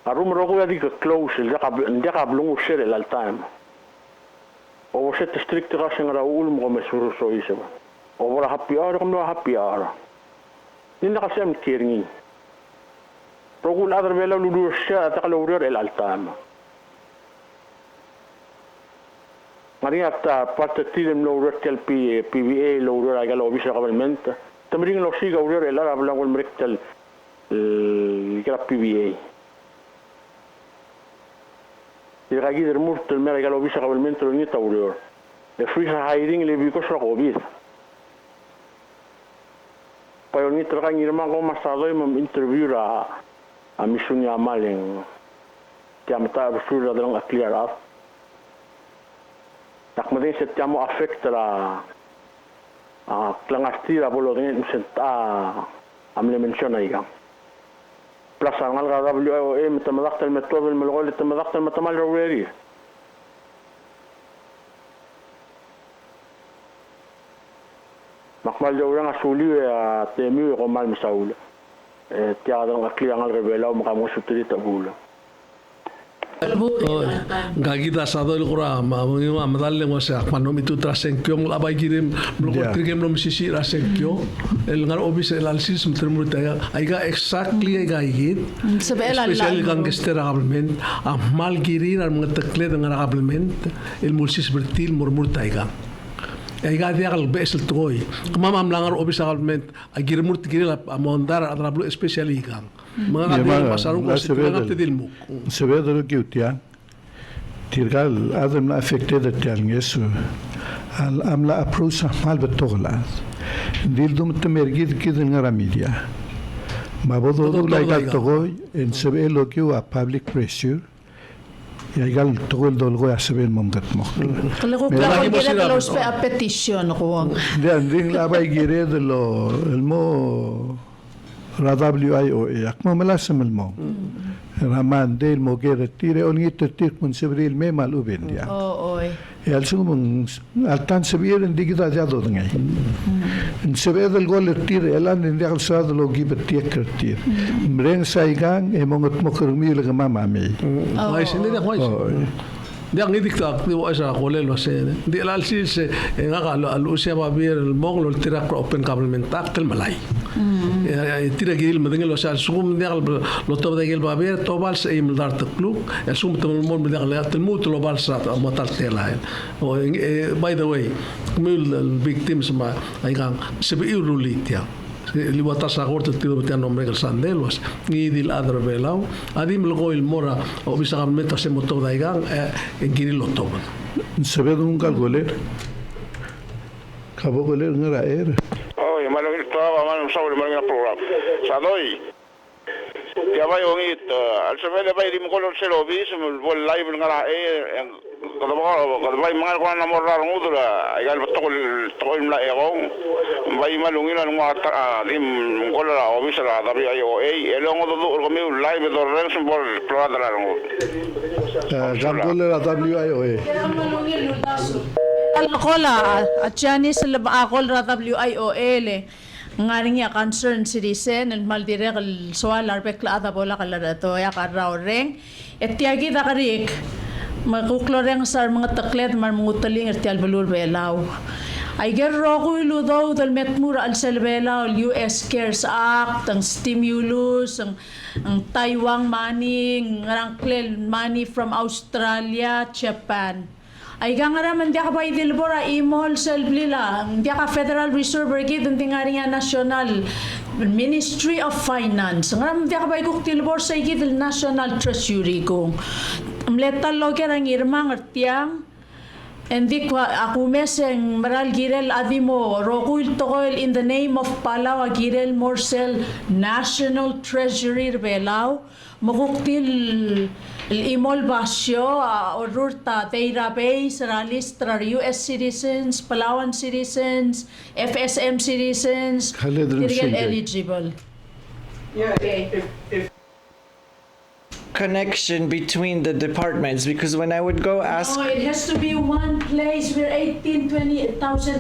Arum roko ya di close dia ka blung usir el time. O set strict rasing ra ulum ko mesuro so isa ba. O wala happy hour kom no happy hour. Ninda ka sem kirngi. Roko la bela lulu sha ta kala urir el time. Maria ta parte tidem lo urir tel PVA lo urir aga lo bisa government. Tamring lo siga urir el arab langol mrektel gra PVA. Il raggi del murto il mera galo bisa kabelmente lo ni taurior e frisa hiding le biko sa covid payo ni tra ngirmang ko masado im interview ra a misunya maleng tiamta busura dalang clear up takmade se tiamo affect la klangastira bolo ni senta amle mensiona iga Plaza ngalga WIOA متمدخت المتوب الملغول متمدخت المتمال الرويري مقبل جوران سولي تيمي قمال مساول تيادن اكلي ngal rebela مقام سوتري تقول Gagita sado el kura mamungi amadalle mo sa mano mitu trasenkyo mo abay girim blogo trigem no misisi rasenkyo el ngar obis el alsis mutermurta aiga exactly aiga hit especially kan gestera government amal girin ar mga takle ng government el mulsis bertil murmurta aiga dia kal besel toy kamam langar obis government agirmurt girila amondar adrablo especially kan mga kadil pasarong ko sa tinatidil mo. Sabi do kiutia. Tirgal adam na affected at yesu. Al amla approach mal betogla. Dil dum temergid kid ngara media. Mabodo do like togoy en sabi lo kiu a public pressure. Yagal togol dolgo ya sabi momgat mo. Kalau ko kaya los pe a petition ko. Ding labay gire de lo el mo WIOA akma malasam mo raman del mo gere tire on yitter kun sebril me mal ubendia oi al sumung altan sebir digita jado ngai sebed el gol tire elan ndial sad lo gibet tire mreng saigang e mongot mo kermi le mama me ai sinde dia ngi dikta di wa sa kolelo se di al sis nga al usia ba bir el moglo el tira open government tak tel malai tira gil madengel lo sal sum de lo to de gil baber to bal se im dar takluk sum to mon de la temut lo bal sa matar tela by the way mul victims ma aigang sebe irulitia li watas agorta tido te nombre el sandelos ni dil adro belau adim logo il mora o bisa meta se moto da aigang en gil lo to sebe un calgoler cabo goler ngara Malong ito man sa ulo mga program. Sa doy. Kaya ba yung ito, al sabi na ba hindi mo kolor sa lobby, sa mga live nga na kada ba yung mga kuha na mo rarong udula, ay gano'n tukol mla ekong, ba yung malungin ang mga dim kolor na obi sa WIOA, elong udul kami live ito rin sa mga plata na rong Gam kolor na WIOA. Alkola at Janice akol ra WIOL ngaring ya concern citizen el maldire el soal arbekla ada bola kala to ya karao reng etiagi da karik makukloreng sar mga taklet mar mungutaling ertial balur belaw ay gerro Uludong del metmura al selbela el US CARES Act ang stimulus ang Taiwan money ngarang klel money from Australia Japan ay gangaraman dia ka pa idilbora imol selblila dia ka Federal Reserve Brigade ng tingaring National Ministry of Finance ngaram dia ka pa ikuktilbor sa igidil National Treasury kung amletal loger ang Ngirmang artiang endi ko ako meseng maral girel adimo rokuil tokoil in the name of Palau girel morsel National Treasury belaw makuktil imol basyo orurta teira base ralistra US citizens Palawan citizens FSM citizens eligible. Yeah, if connection between the departments, because when I would go ask... No, it has to be one place where 20,000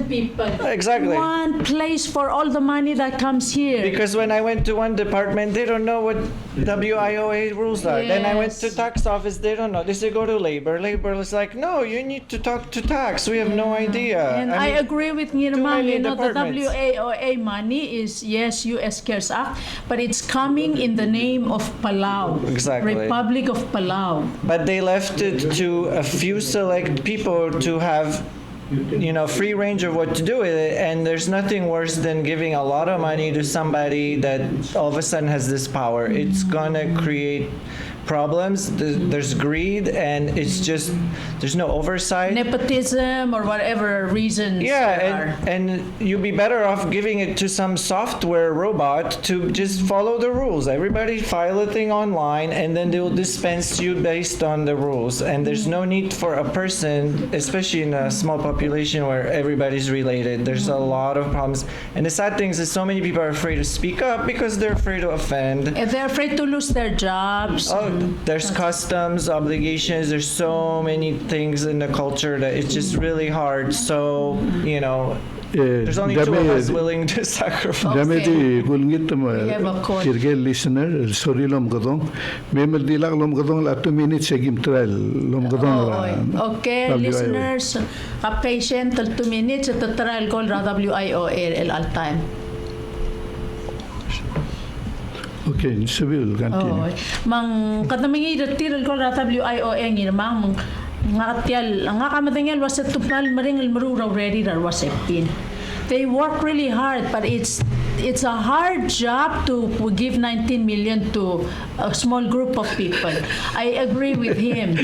people. Exactly. One place for all the money that comes here. Because when I went to one department, they don't know what WIOA rules are. Yes. Then I went to tax office, they don't know. They say go to labor. Labor is like, no, you need to talk to tax. We have no idea. And I agree with Ngirmang, many the departments. WIOA money is, yes, US CARES Act, but it's coming in the name of Palau. Exactly. Republic of Palau. But they left it to a few select people to have, free range of what to do with it. And there's nothing worse than giving a lot of money to somebody that all of a sudden has this power. It's gonna create problems. There's greed, and it's just there's no oversight. Nepotism or whatever reasons. Yeah, and you'd be better off giving it to some software robot to just follow the rules. Everybody file a thing online, and then they'll dispense you based on the rules. And there's no need for a person, especially in a small population where everybody's related. There's a lot of problems. And the sad thing is so many people are afraid to speak up because they're afraid to offend. And they're afraid to lose their jobs. Oh, there's customs, obligations, there's so many things in the culture that it's just really hard. So, there's only two of us willing to sacrifice. Damedi gulngit We have a code. kirgel listener sorry lom gadong memel dilak lom gadong la 2 minutes segim trial lom gadong Okay, listeners, a patient till 2 minutes at the trial called WIOL all time. Okay, civil continue. Mang katamingi tiral ko WIOL Ngirmang ngatial nga kamadengel was at tupal maringal marura already there was 18. They work really hard, but it's a hard job to give 19 million to a small group of people. I agree with him.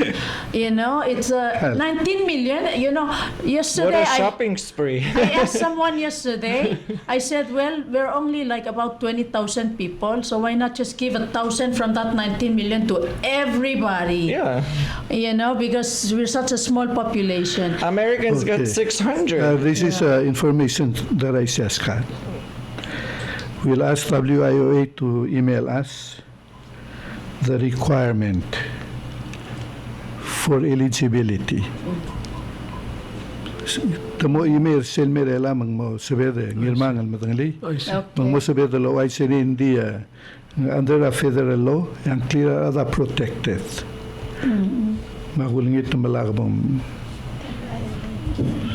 It's 19 million. Yesterday What a shopping spree. I asked someone yesterday. I said, well, we're only like about 20,000 people, so why not just give 1,000 from that 19 million to everybody? Yeah. Because we're such a small population. Americans got 600. This is information that I just got. We'll ask WIOA to email us the requirement for eligibility. Tamo email sel merela mang mo sabede Ngirmang al matangli. Mang mo sabede law ay sini India under a federal law and clear other protected. Magulingit na malakabong.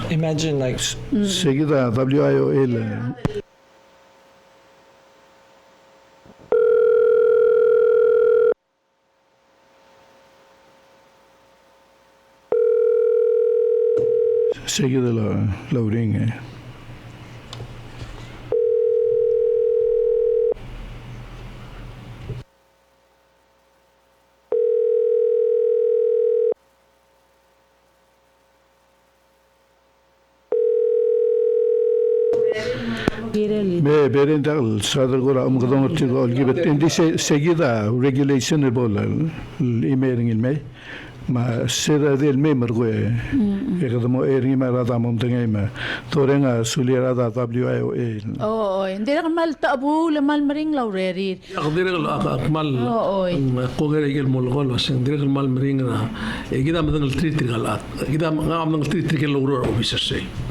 Imagine seguida WIOL seguida la uringa. Me berendal sadar gora amgadong tigo gibet indi seguida regulation bola imering il me ma sera del me mergue ekadamo eri marada montengay ma torenga sulirada WIO hindi na mal taabu lamal maring laureri. Ako dire akmal ko gere gel molgol was dire mal maring na gida madangal tritrigalat gida ngamang tritrigal logro officer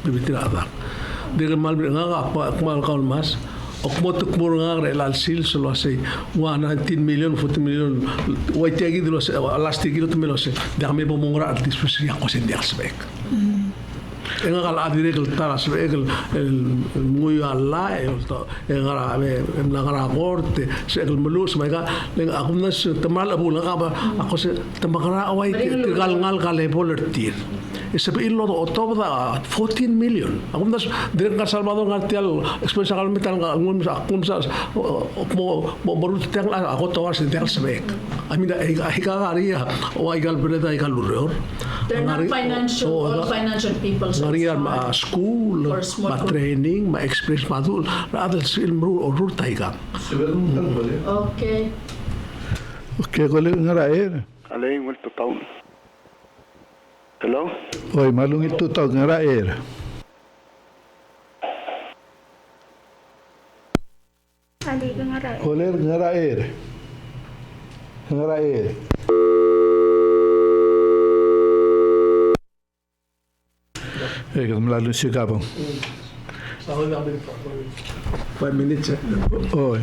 bibitirada dire mal nga akmal kaul mas okmotuk murang relal sil solo say 119 million 40 million wai tegi dilo last tegi to melos dame bomongra at dispusi ako sen diasbek enga kala dire kel taras el muy alla enga la gara corte se el melus mega lenga akumnas tamal abu la ba ako se tamakara awai gal ngal kale polertir ese illo otobda 14 million akumnas dire ngal salvador ngartial especial metal ngum sa mo borut tang ako to as diasbek amina ikaria awai gal breda gal luror they're not all financial people. Ngarian school, training, experience madul, rather ilmu urut taiga. Okay. Okay, kole ngaraer. Alay ngul tutaw. Hello? Oi, malung itu tutaw ngaraer. Ali ngaraer. Kole ngaraer. Ngaraer. Melalui sigabang. 5 minutes. Oi.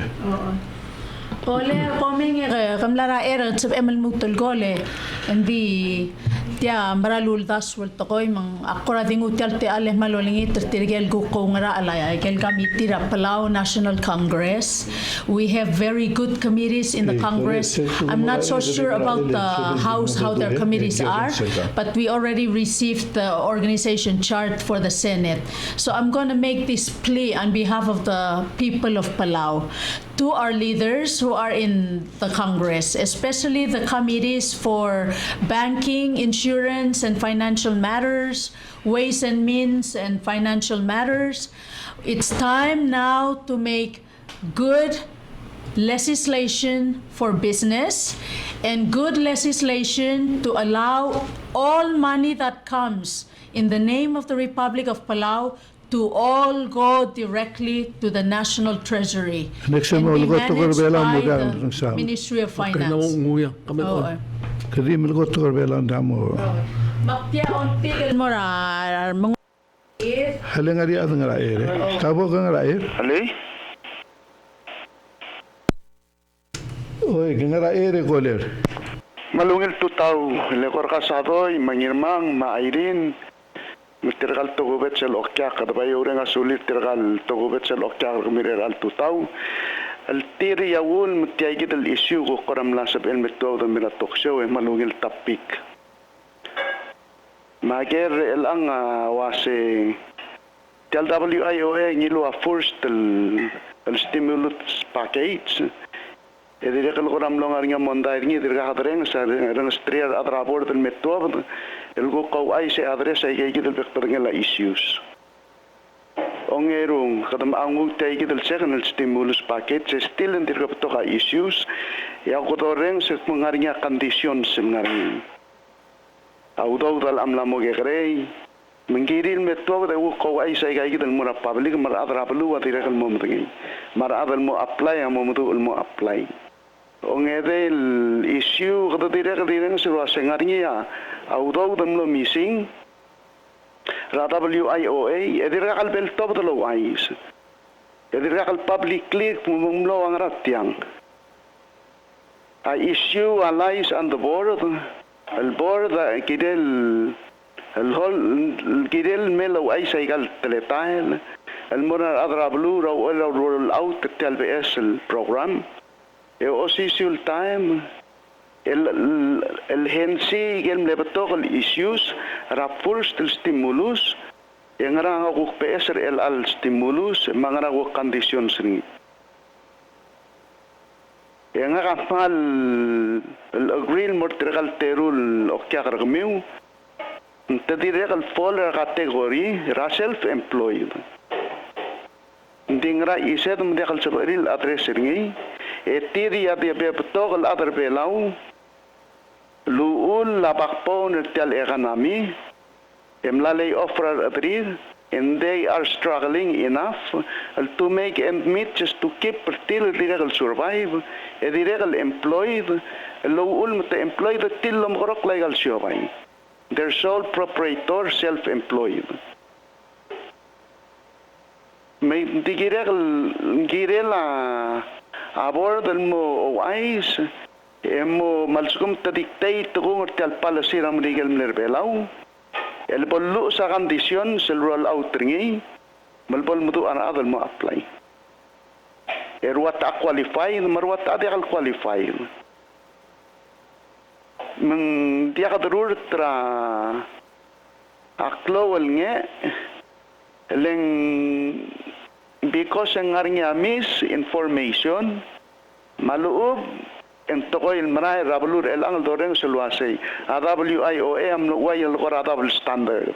Ole koming kamlara tsab emal mutol gole ndi tia maralul das wal tokoy mang akora dingu tialte ale malolingi tertirgel gu kongra alaya gel kamitira Palau National Congress. We have very good committees in the Congress. I'm not so sure about the House how their committees are, but we already received the organization chart for the Senate. So I'm going to make this plea on behalf of the people of Palau to our leaders who are in the Congress, especially the committees for banking, insurance, and financial matters, ways and means and financial matters. It's time now to make good legislation for business and good legislation to allow all money that comes in the name of the Republic of Palau to all go directly to the National Treasury and be managed by the Ministry of Finance. Halengari at ngaraer. Kabo ka ngaraer? Alay? Oi, ngaraer koler. Malungil tutaw. Lekor kasadoy, mangirmang, Irene Tirgal togubet sel okyak kada bayo renga sulit tirgal togubet sel okyak mirer al tutaw al tiri yawul mutiagid al issue ko koram la sab el metod mira tokshow e malungil tapik mager el ang wase tel WIOA ngilo a first el stimulus package e dire kal koram longar nga monday ngi dirga hadreng sa reng strier adrabor del metod el go kau ai se adres ai ke del vector ngela issues ongerung kadam angu tai ke del second stimulus package se still in dir to ka issues ya ko to reng se mengarnya conditions mengarnya audo dal amla mo ge grei mengiril metode de go kau ai se ke del mura public mar adra pelu atira kal mo mtengi mar adal mo apply mo mo apply ongedel issue kada dire se wa sengarnya audo damlo missing WIOA edir kal bel top the low eyes edir kal public click mumlo ang ratiang a issue lies on the board al board kidel al hol kidel melo ay saygal teletail al mona adra blue roll out tel BS program e official time el hensi gel lebetok el issues rapurs del stimulus Yang ngarang ako PSRL stimulus, mga ako kondisyon sini. Yang ngarang mal agree mortigal terul okya kargmiu. Tadirekal fall kategori self-employed. Dingra iset mendekal seberil address sini. Etiri adi bepetokal adar belau. Luul labakpo nirtial economy. Emlalay offer adrir. And they are struggling enough to make end meet just to keep till legal survive. Legal employed, low employed till lomgrok legal survive. Their sole proprietor self-employed. May girela aboard mo wise mo malsum to dictate kung tal palasiram legal nerbelau. El bolu sa kondisyon sa roll out ringi, malbol mo to adal mo apply. Erwat a qualify, marwat adi al qualify. Mang dia ka darur tra aklowal nge, leng because ang nga misinformation, maluob, en tokoy maray rabulur el ang doreng sulwasay WIOA am no way el double standard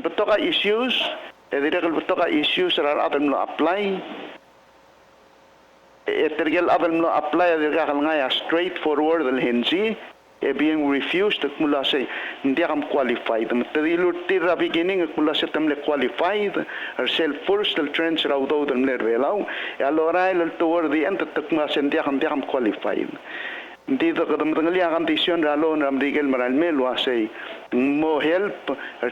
betoka issues edirel betoka issues rar adam no apply etergel adam no apply edirgal ngaya straightforward el hensi being refused mula say hindi kam qualified matadilur tira beginning mula sa tamle qualified herself first the trends raw daw dem nervelaw alora el toward the end takma sen dia kam qualified hindi to kadam tangali ang condition ralo nam digel maral melo say mo help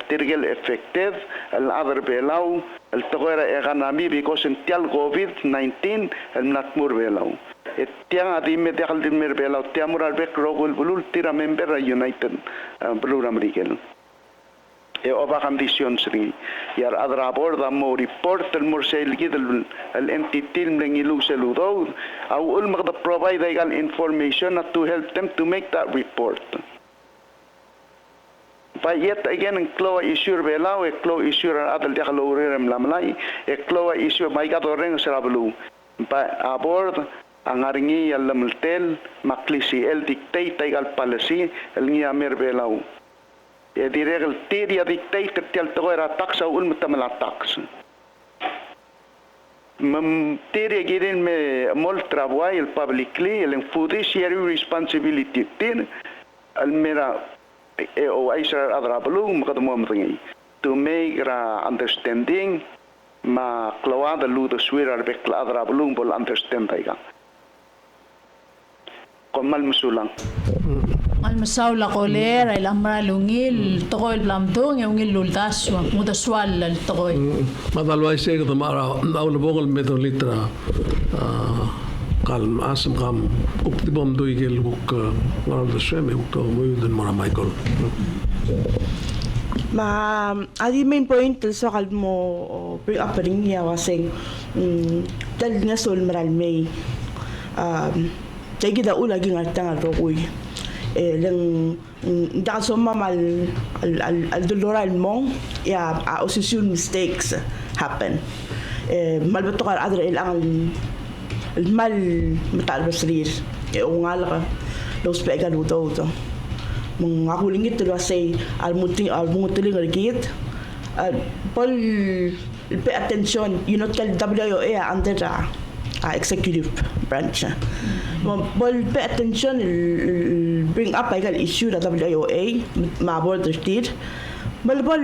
tergel effective al other belaw el togera economy because until COVID-19 el natmur belaw tiang adi medical din merbelaw tiamural bek rogul bulul tira member United bulul American oba conditions ri yar adra borda mo report el mursel gidel el entity mengilu seludo au ul magda provide legal information to help them to make that report. But yet again, in Kloa issue belaw, a Kloa issue adal dia kalau rem lamlai, a Kloa issue mai gato reng serablu. But aboard ang aringi al lamtel maklisi el dictate legal policy el ngi amer belaw. E direl tiria dictate tel toera taxa ul mutamala tax. Tiria girin me mol travail el publicly el fiduciary responsibility tin al mera o Israel adrablu makadmo mtingi to make understanding ma kloa the lu the swear be adrablu bol understand taiga komal musulang al masaw la koler ay lamra lungil tokoy blamdong yung iluldas Udesuall tokoy madalway se ko mara aulbogol medolitra kalm asam kam uktibom doigel guk maral de sweme ukto moyuden mara Michael ma adi main point so kalmo bring up ring ya wasing dal nga sol maral may tagi da ula gi ngatanga to uy lang da so mamal al doloral mong ya osisyon mistakes happen malbeto ka adra ilang mal matalbasrir ungala los pega luto mong ako lingit to say almuting algit pol pay attention you know tell WIOA under the executive branch pol pay attention bring up ay issue the WIOA ma board state malbol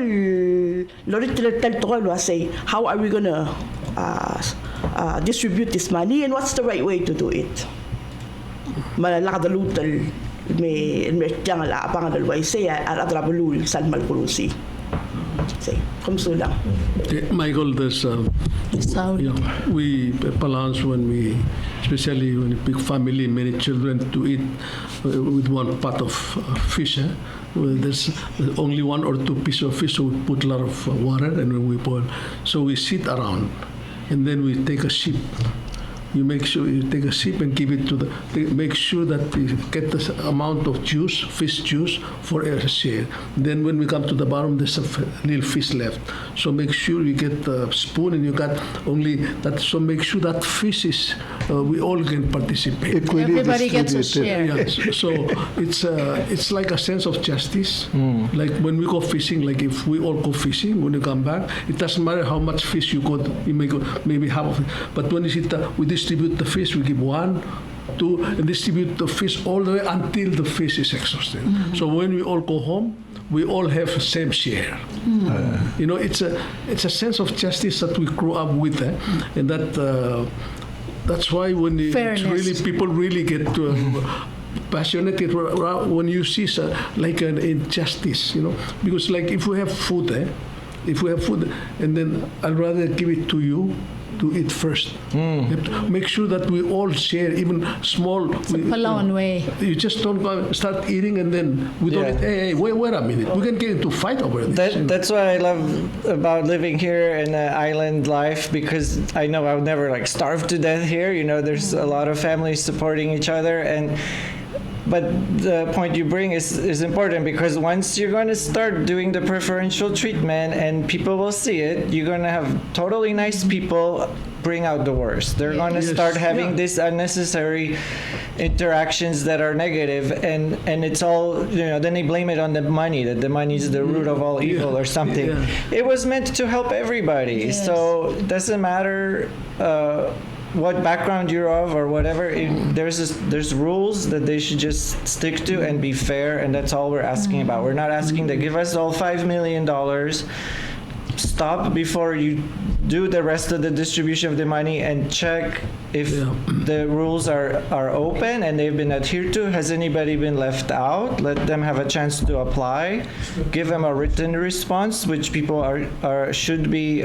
lorit tel to say how are we gonna distribute this money and what's the right way to do it malalakadalutal may jangan la apa ngadal way say adrabulul sal malpulusi say kumsulang Michael there's we balance when we especially when a big family many children to eat with one pot of fish there's only one or two pieces of fish so we put a lot of water and when we boil so we sit around and then we take a sheep you make sure you take a sip and give it to make sure that you get the amount of juice, fish juice for a share. Then when we come to the bottom, there's a little fish left. So make sure you get the spoon and you got only that. So make sure that fish is, we all can participate. Everybody gets a share. Yes. So it's like a sense of justice. Like when we go fishing, like if we all go fishing, when you come back, it doesn't matter how much fish you got. You may go maybe half of it. But when you see we distribute the fish, we give 1, 2, and distribute the fish all the way until the fish is exhausted. So when we all go home, we all have the same share. You know, it's a sense of justice that we grew up with, and that's why when people really get passionate when you see like an injustice, you know, because like if we have food, and then I'd rather give it to you to eat first. You have to make sure that we all share, even small. Way. You just don't start eating and then we don't eat. Hey, wait a minute. We can get into a fight over this. That's what I love about living here in the island life, because I know I'll never like starve to death here. You know, there's a lot of families supporting each other, but the point you bring is important, because once you're going to start doing the preferential treatment and people will see it, you're going to have totally nice people bring out the worst. They're going to start having these unnecessary interactions that are negative, and it's all, you know, then they blame it on the money, that the money is the root of all evil or something. It was meant to help everybody. So it doesn't matter what background you're of or whatever. There's rules that they should just stick to and be fair, and that's all we're asking about. We're not asking to give us all $5 million. Stop before you do the rest of the distribution of the money and check if the rules are open and they've been adhered to. Has anybody been left out? Let them have a chance to apply. Give them a written response, which people should be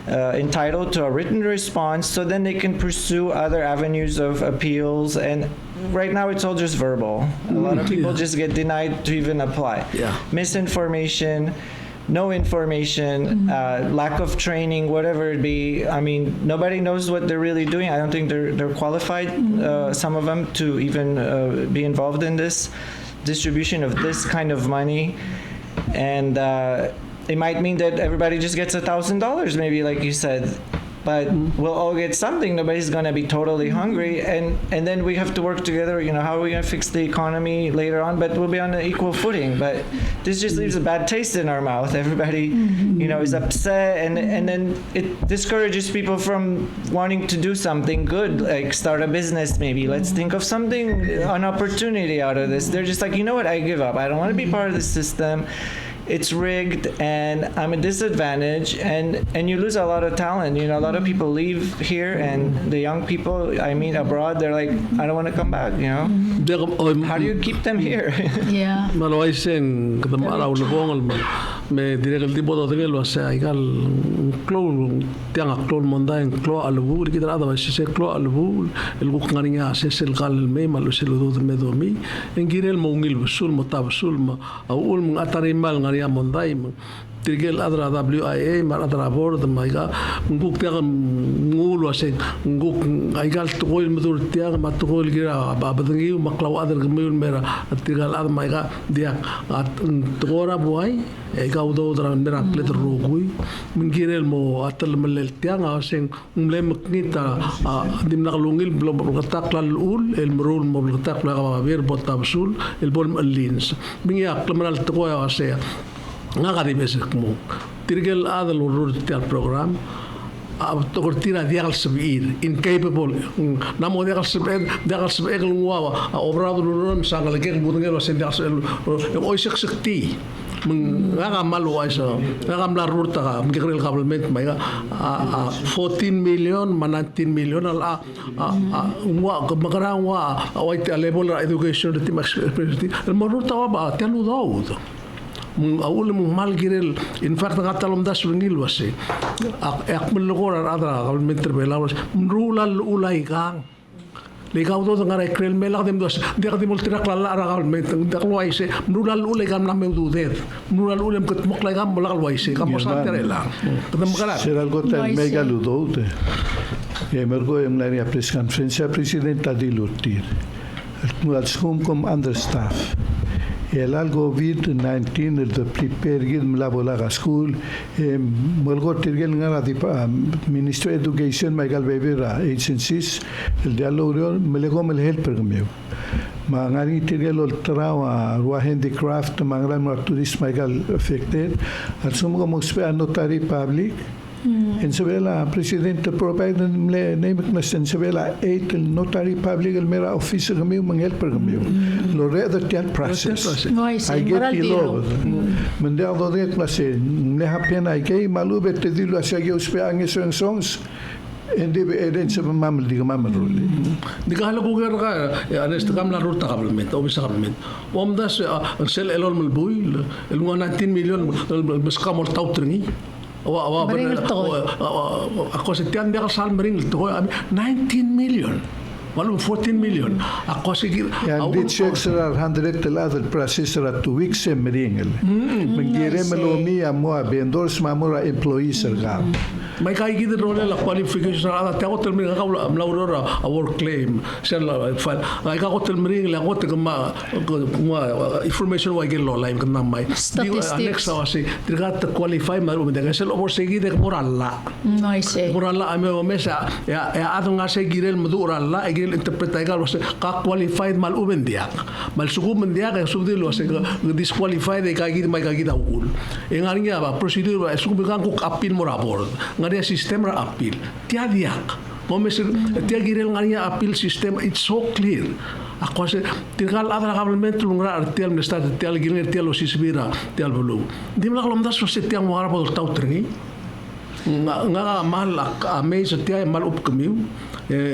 entitled to a written response, so then they can pursue other avenues of appeals. And right now it's all just verbal. A lot of people just get denied to even apply. Misinformation, no information, lack of training, whatever it be. I mean, nobody knows what they're really doing. I don't think they're qualified, some of them, to even be involved in this distribution of this kind of money. And it might mean that everybody just gets $1,000, maybe, like you said. But we'll all get something. Nobody's going to be totally hungry. And then we have to work together. You know, how are we going to fix the economy later on? But we'll be on an equal footing. But this just leaves a bad taste in our mouth. Everybody, you know, is upset. And then it discourages people from wanting to do something good, like start a business maybe. Let's think of something, an opportunity out of this. They're just like, you know what, I give up. I don't want to be part of the system. It's rigged, and I'm a disadvantage, and you lose a lot of talent. You know, a lot of people leave here, and the young people I meet abroad, they're like, I don't want to come back. You know, how do you keep them here? Malawaisen kadamara ulubong me direct tipo do tengelo sa igal clone tiang clone monda clo albu kita ada se clo albu el gukngarinya se el gal me malu se lo do me domi engirel mongil busul motabsul ma aul mung atarimal ngaria mondai tirgel adra WIA mar adra board maiga nguk tiang ngulu ase nguk aigal togol mudur tiang matogol gira babadangi maklaw adar gmul mera tirgal ad maiga dia togora buai ega udo dra mera klet rogui mingirel mo atal malel tiang ase umlem knita dimna lungil blom qatak lal ul el mrul mo qatak la ver botabsul el bol lins bingia klamal togoya ase ngakadi besek mo tirgel adal Udesuall Program tokordira diagal sabir incapable namo diagal sabir ngwa obrado lurum sangal ke budengelo sendas o sekti ngaga malu aisa ngaga mlarurta mgigrel government maiga 14 million 19 million al ngwa magara ngwa await level education the max el morurta ba telu daud أقول من مال جريل إن فرت قتلهم داس بنجيل وسي أقبل لقورا أدرا قبل من تربيلا وس مرولا الأولى كان لقاو ده تنقل كريل ملا قدم دوس ده قدم التراك لا أرا قبل من تقول وايسه مرولا الأولى كان نام يودودير مرولا الأولى مكت مقلا كان بلا وايسه كان بسات تريلا تدم مقلا سير القطة ميجا لودوته mergo yung nariya press conference presidenta di lutir. Al sumkom understaff. El algo COVID-19 el de prepare gid mlabola ka school mergo tirgel ngara di Ministry Education Michael Bebera agencies el dialog melego mel helper kami. Mangari tirgel ultrawa ruah handicraft mangran mar tourist Michael affected. Al sumkom mospe notary public. En Sabela, presidente provide name en Sabela 8 el notary public el mera officer kami mang helper kami. Lo read the process. I get the law. Mendel do de clase ne happen I gay malu bete dilo asya ge uspe ange songs. Hindi ba sa mamamil di ka mamaruli? Di ka halagugar ka, anes ta kamla ruta kablement, obis kablement. Omdas ang sel elol malbuy, elunga 19 million mas kamol tautringi. Ako sa tiyan dia ka sal maringil to 19 million. Walau 14 million. Ako sige. Yan dit checks are 100 teladal processor at 2 weeks sem meringel. Mengire melomi amo vendors mamura employees serga. May kaigid role la qualification ala te hotel mi ka mlaurora a work claim. Sel file. Ay ka hotel mering la hotel ma information wa gelo line kan mai. Statistics awasi trigat qualify maru de sel over seguide moralla. Nice. Moralla ame mesa ya adunga seguire muduralla interpretar was ka qualified mal ubendiak mal sugu mendiak yang sugu lo se disqualified e kagid mai kagid aul engaringa ba procedure ba sugu bigan ku appeal morabor ngaria sistem ra appeal tiadiak momes tiagirel ngaria appeal system it's so clear ako se tigal adra government lungra artial mestat tial giner tial osisbira tial bulu dimla kalom das so se tiang mo arabo tau trengi nga mal amei se tiai mal up kemiu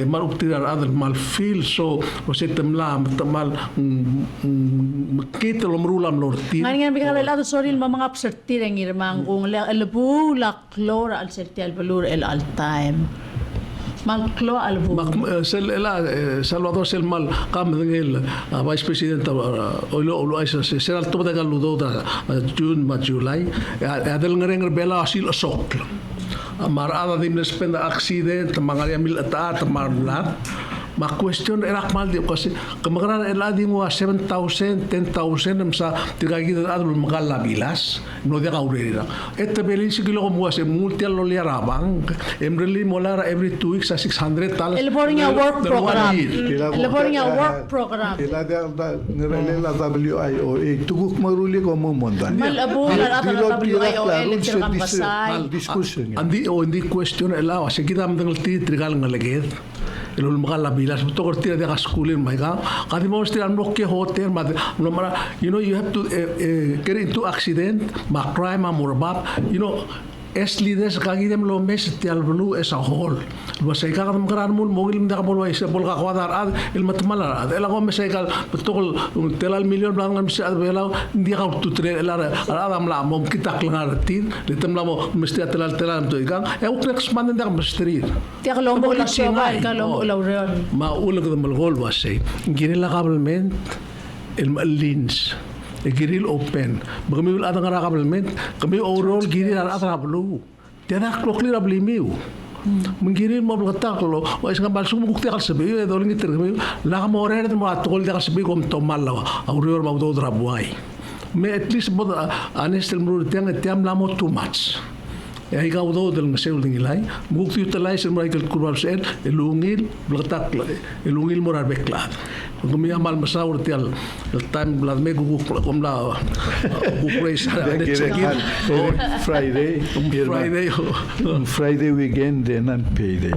mal up tirar adal mal feel so osetem la mal kita lo merulam lorti ngaringan bigala lado sorry mga absertir ang irmang kung lebu la clora al sertial valur el all time mal clo al bu sel la Salvador sel mal kam ngel vice president olo aisa sel al toda galudo da June ma July adel ngerenger bela asil sok mar ada dim spenda accident mangaria mil ata marlat ma question era mal di kasi kemagaran eladi mo 7,000 10,000 sa tigagida adul magala bilas no de gaurera ette belisi kilo mo se multi lo liarabang emreli molara every 2 weeks 600 tal elaborating a work program ila da ngerele la WIOA tuguk maruli ko mo mondan mal abu la WIOA lecturekan pasay discussion andi question ela se kita mendel ti trigal ngaleged el magala bilas to cortira de gaskulin mai ga kadi mo stir am rokke hotel ma no mara you know you have to get into accident ma crime ma murbab you know es lides kagidem lo mes tial blue es a whole lo se ka gam gran mul mogil mda bol wa se bol ga kwadar ad el matmala ad el gom se ka tol telal million blan ngam se ad bela ndi ga tu tre la adam la mom kitak langar tin le temla mo mesti telal to igang e u krex man nda mestrir ti ga lombo la soba ka lombo la real ma ulo ga mal gol wa se ngire la government el lins giril open bagmi ul adang arabalment kami overall giril arablu tiada klokli rablimiu mengiril mo bagataklo wa isang balsum bukti kal sabi doling itermi la morer de mo atol de sabi kom tomalla aurior ma do drabuai me at least bod anestel mur tiang la mo too much ya ikaw do del ngasel dingilay bukti utilize mo ikal kurbal sel elungil bagataklo elungil morar beklat kami amal masawur tial time blad me guguk kom la guguk Friday weekend and unpaid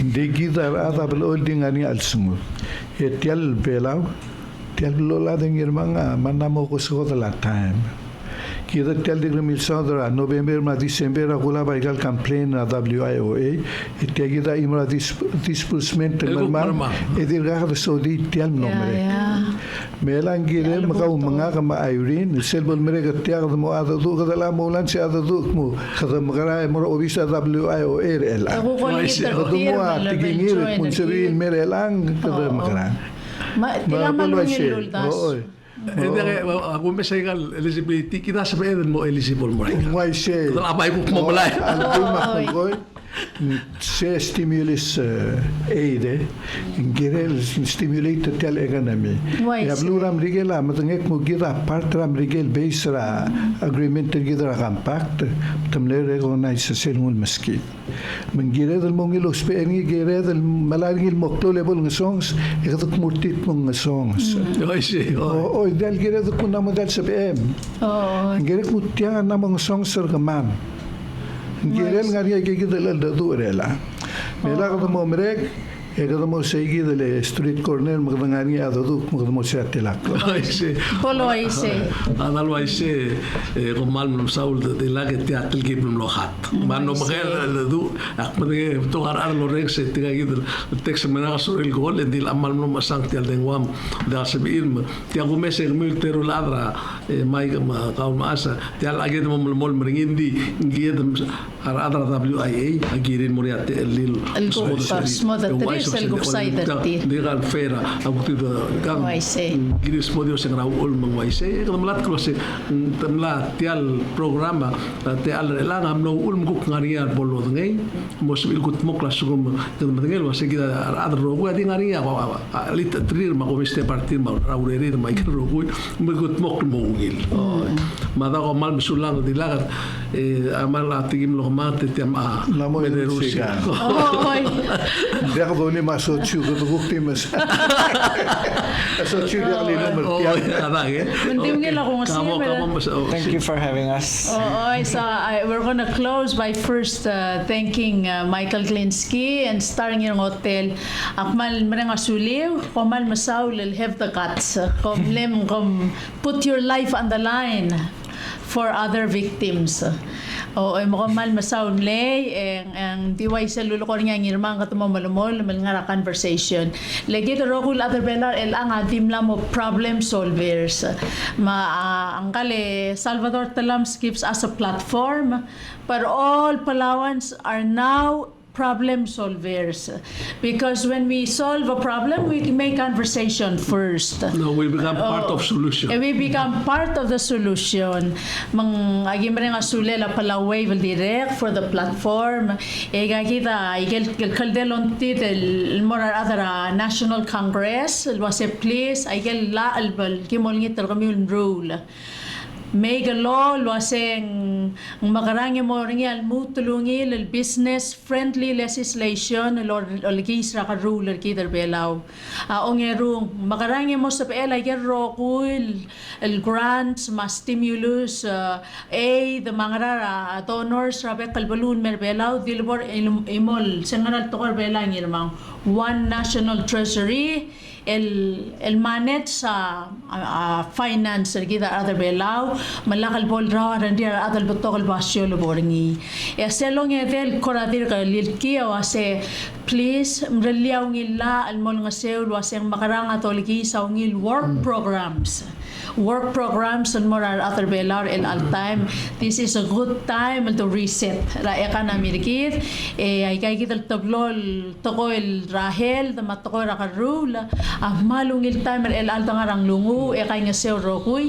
de gidar ada belolding ani alsungu tial belau tial lola de Ngirmang manamo ko so la time Kita tel de mil sadra November ma December agula baigal complain na WIOA ite gida imra disbursement marma edir ga Saudi tel nombre melang gire mga kama Irene selbol mere gatiag mo ada du ga la molan si ada du mo kada magara mo obisa WIOA el ako ko mo tigingir mun sabihin mere lang kada magara ma tilaman mo niluldas ako may sayang eligibility kita sabihin mo eligible mo rin why say abay ko mo malay se stimulus aid ngirel stimulate tel economy ya bluram rigela matengek mo gira partram rigel base ra agreement gira compact tamle recognize sa selmul maski mengire del mongilo spengi gire del malangil moklo level ng songs ikatok murtit mong songs o del gire del kuna model sa PM gire kutya na mga songs sir kaman Ngirel ngariya kiki dalal dadu rela. Mela kada mo merek, kada mo segi dale street corner magdangani adadu magdamo sa tilak. Polo aise. Anal waise komal mum saul de la que te atel que mum lohat. Mano magel dadu akmade to ar lo rex te gid tex mena sur el gol endil amal mum sang te aldenwam da sebirm te agumes el multero ladra mai kaum asa te al aged mum mol meringindi ngid ar adra WIA agirin moriate lil el gupsay dati digal fera aguti kan giris modio se grau ol mang waise kamlat ko se tamla tial programa te al lang am no ul muk ngaria bolo ngei mos il gut mok la sugum ngel wase gida adra rogu adi ngaria lit trir ma komiste partir ma raurerir ma ikro rogu gut mok mo ugil ma da ko mal bisulang di lagar amal atigim lo mate te ma la mo de Rusia dia ko ni maso chu ko gukti mas so chu dia ni number Thank you for having us. We're going to close by first thanking Michael Glinski and Starlla Ngirngotel. Akmal mereng asuliw, komal masaw will have the guts. Put your life on the line for other victims. Mukamal masaw lay ang diway sa lulukor niya ngirmang katamo malumol malngara conversation. Lagi ka rokul other belar ang adim lang mo problem solvers. Ang kale Salvador Talams gives us a platform, but all Palawans are now problem solvers, because when we solve a problem we make conversation first. No, we become part of solution. We become part of the solution. Mang agi mereng asule la Palaway will direct for the platform. Ega kita igel kaldelon tit el morar other National Congress was a place igel la albal kimol ngit el communal rule. Make a law luaseng makarang mo ringi al mutulungi el business friendly legislation el gisra ka rule kider belaw ongerung makarang mo sa pela gerro kuil el grants ma stimulus aid the mangara donors rabe kalbalun mer belaw dilbor imol sengal tokor bela ngirmang one national treasury el manage sa finance kita other belaw malakal bol raw randia adal botokal basyo lo boringi selong edel koradir ka lilki o ase please mreliaw ngila almol nga seul waseng makarang atoliki sa ngil work programs and more other belar el all time. This is a good time to reset ra economy kit ay kay kital tablol toko el rahel da matoko ra karula malungil time el alto ngarang lungu kay nga sew rokuy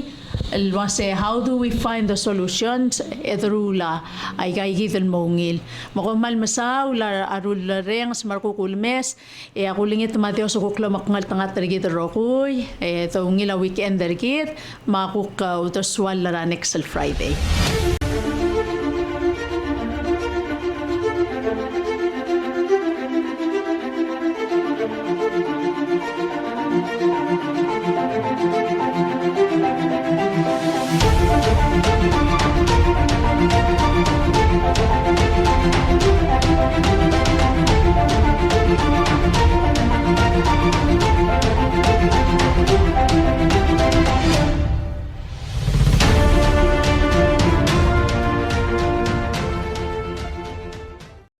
el wase how do we find the solutions edrula ay kay kital mongil makomal masaw la arul rengs markukulmes ako lingit mateo so kukla makngal tangat rigit rokuy to ngila weekend derkit makuk Udesuall next Friday.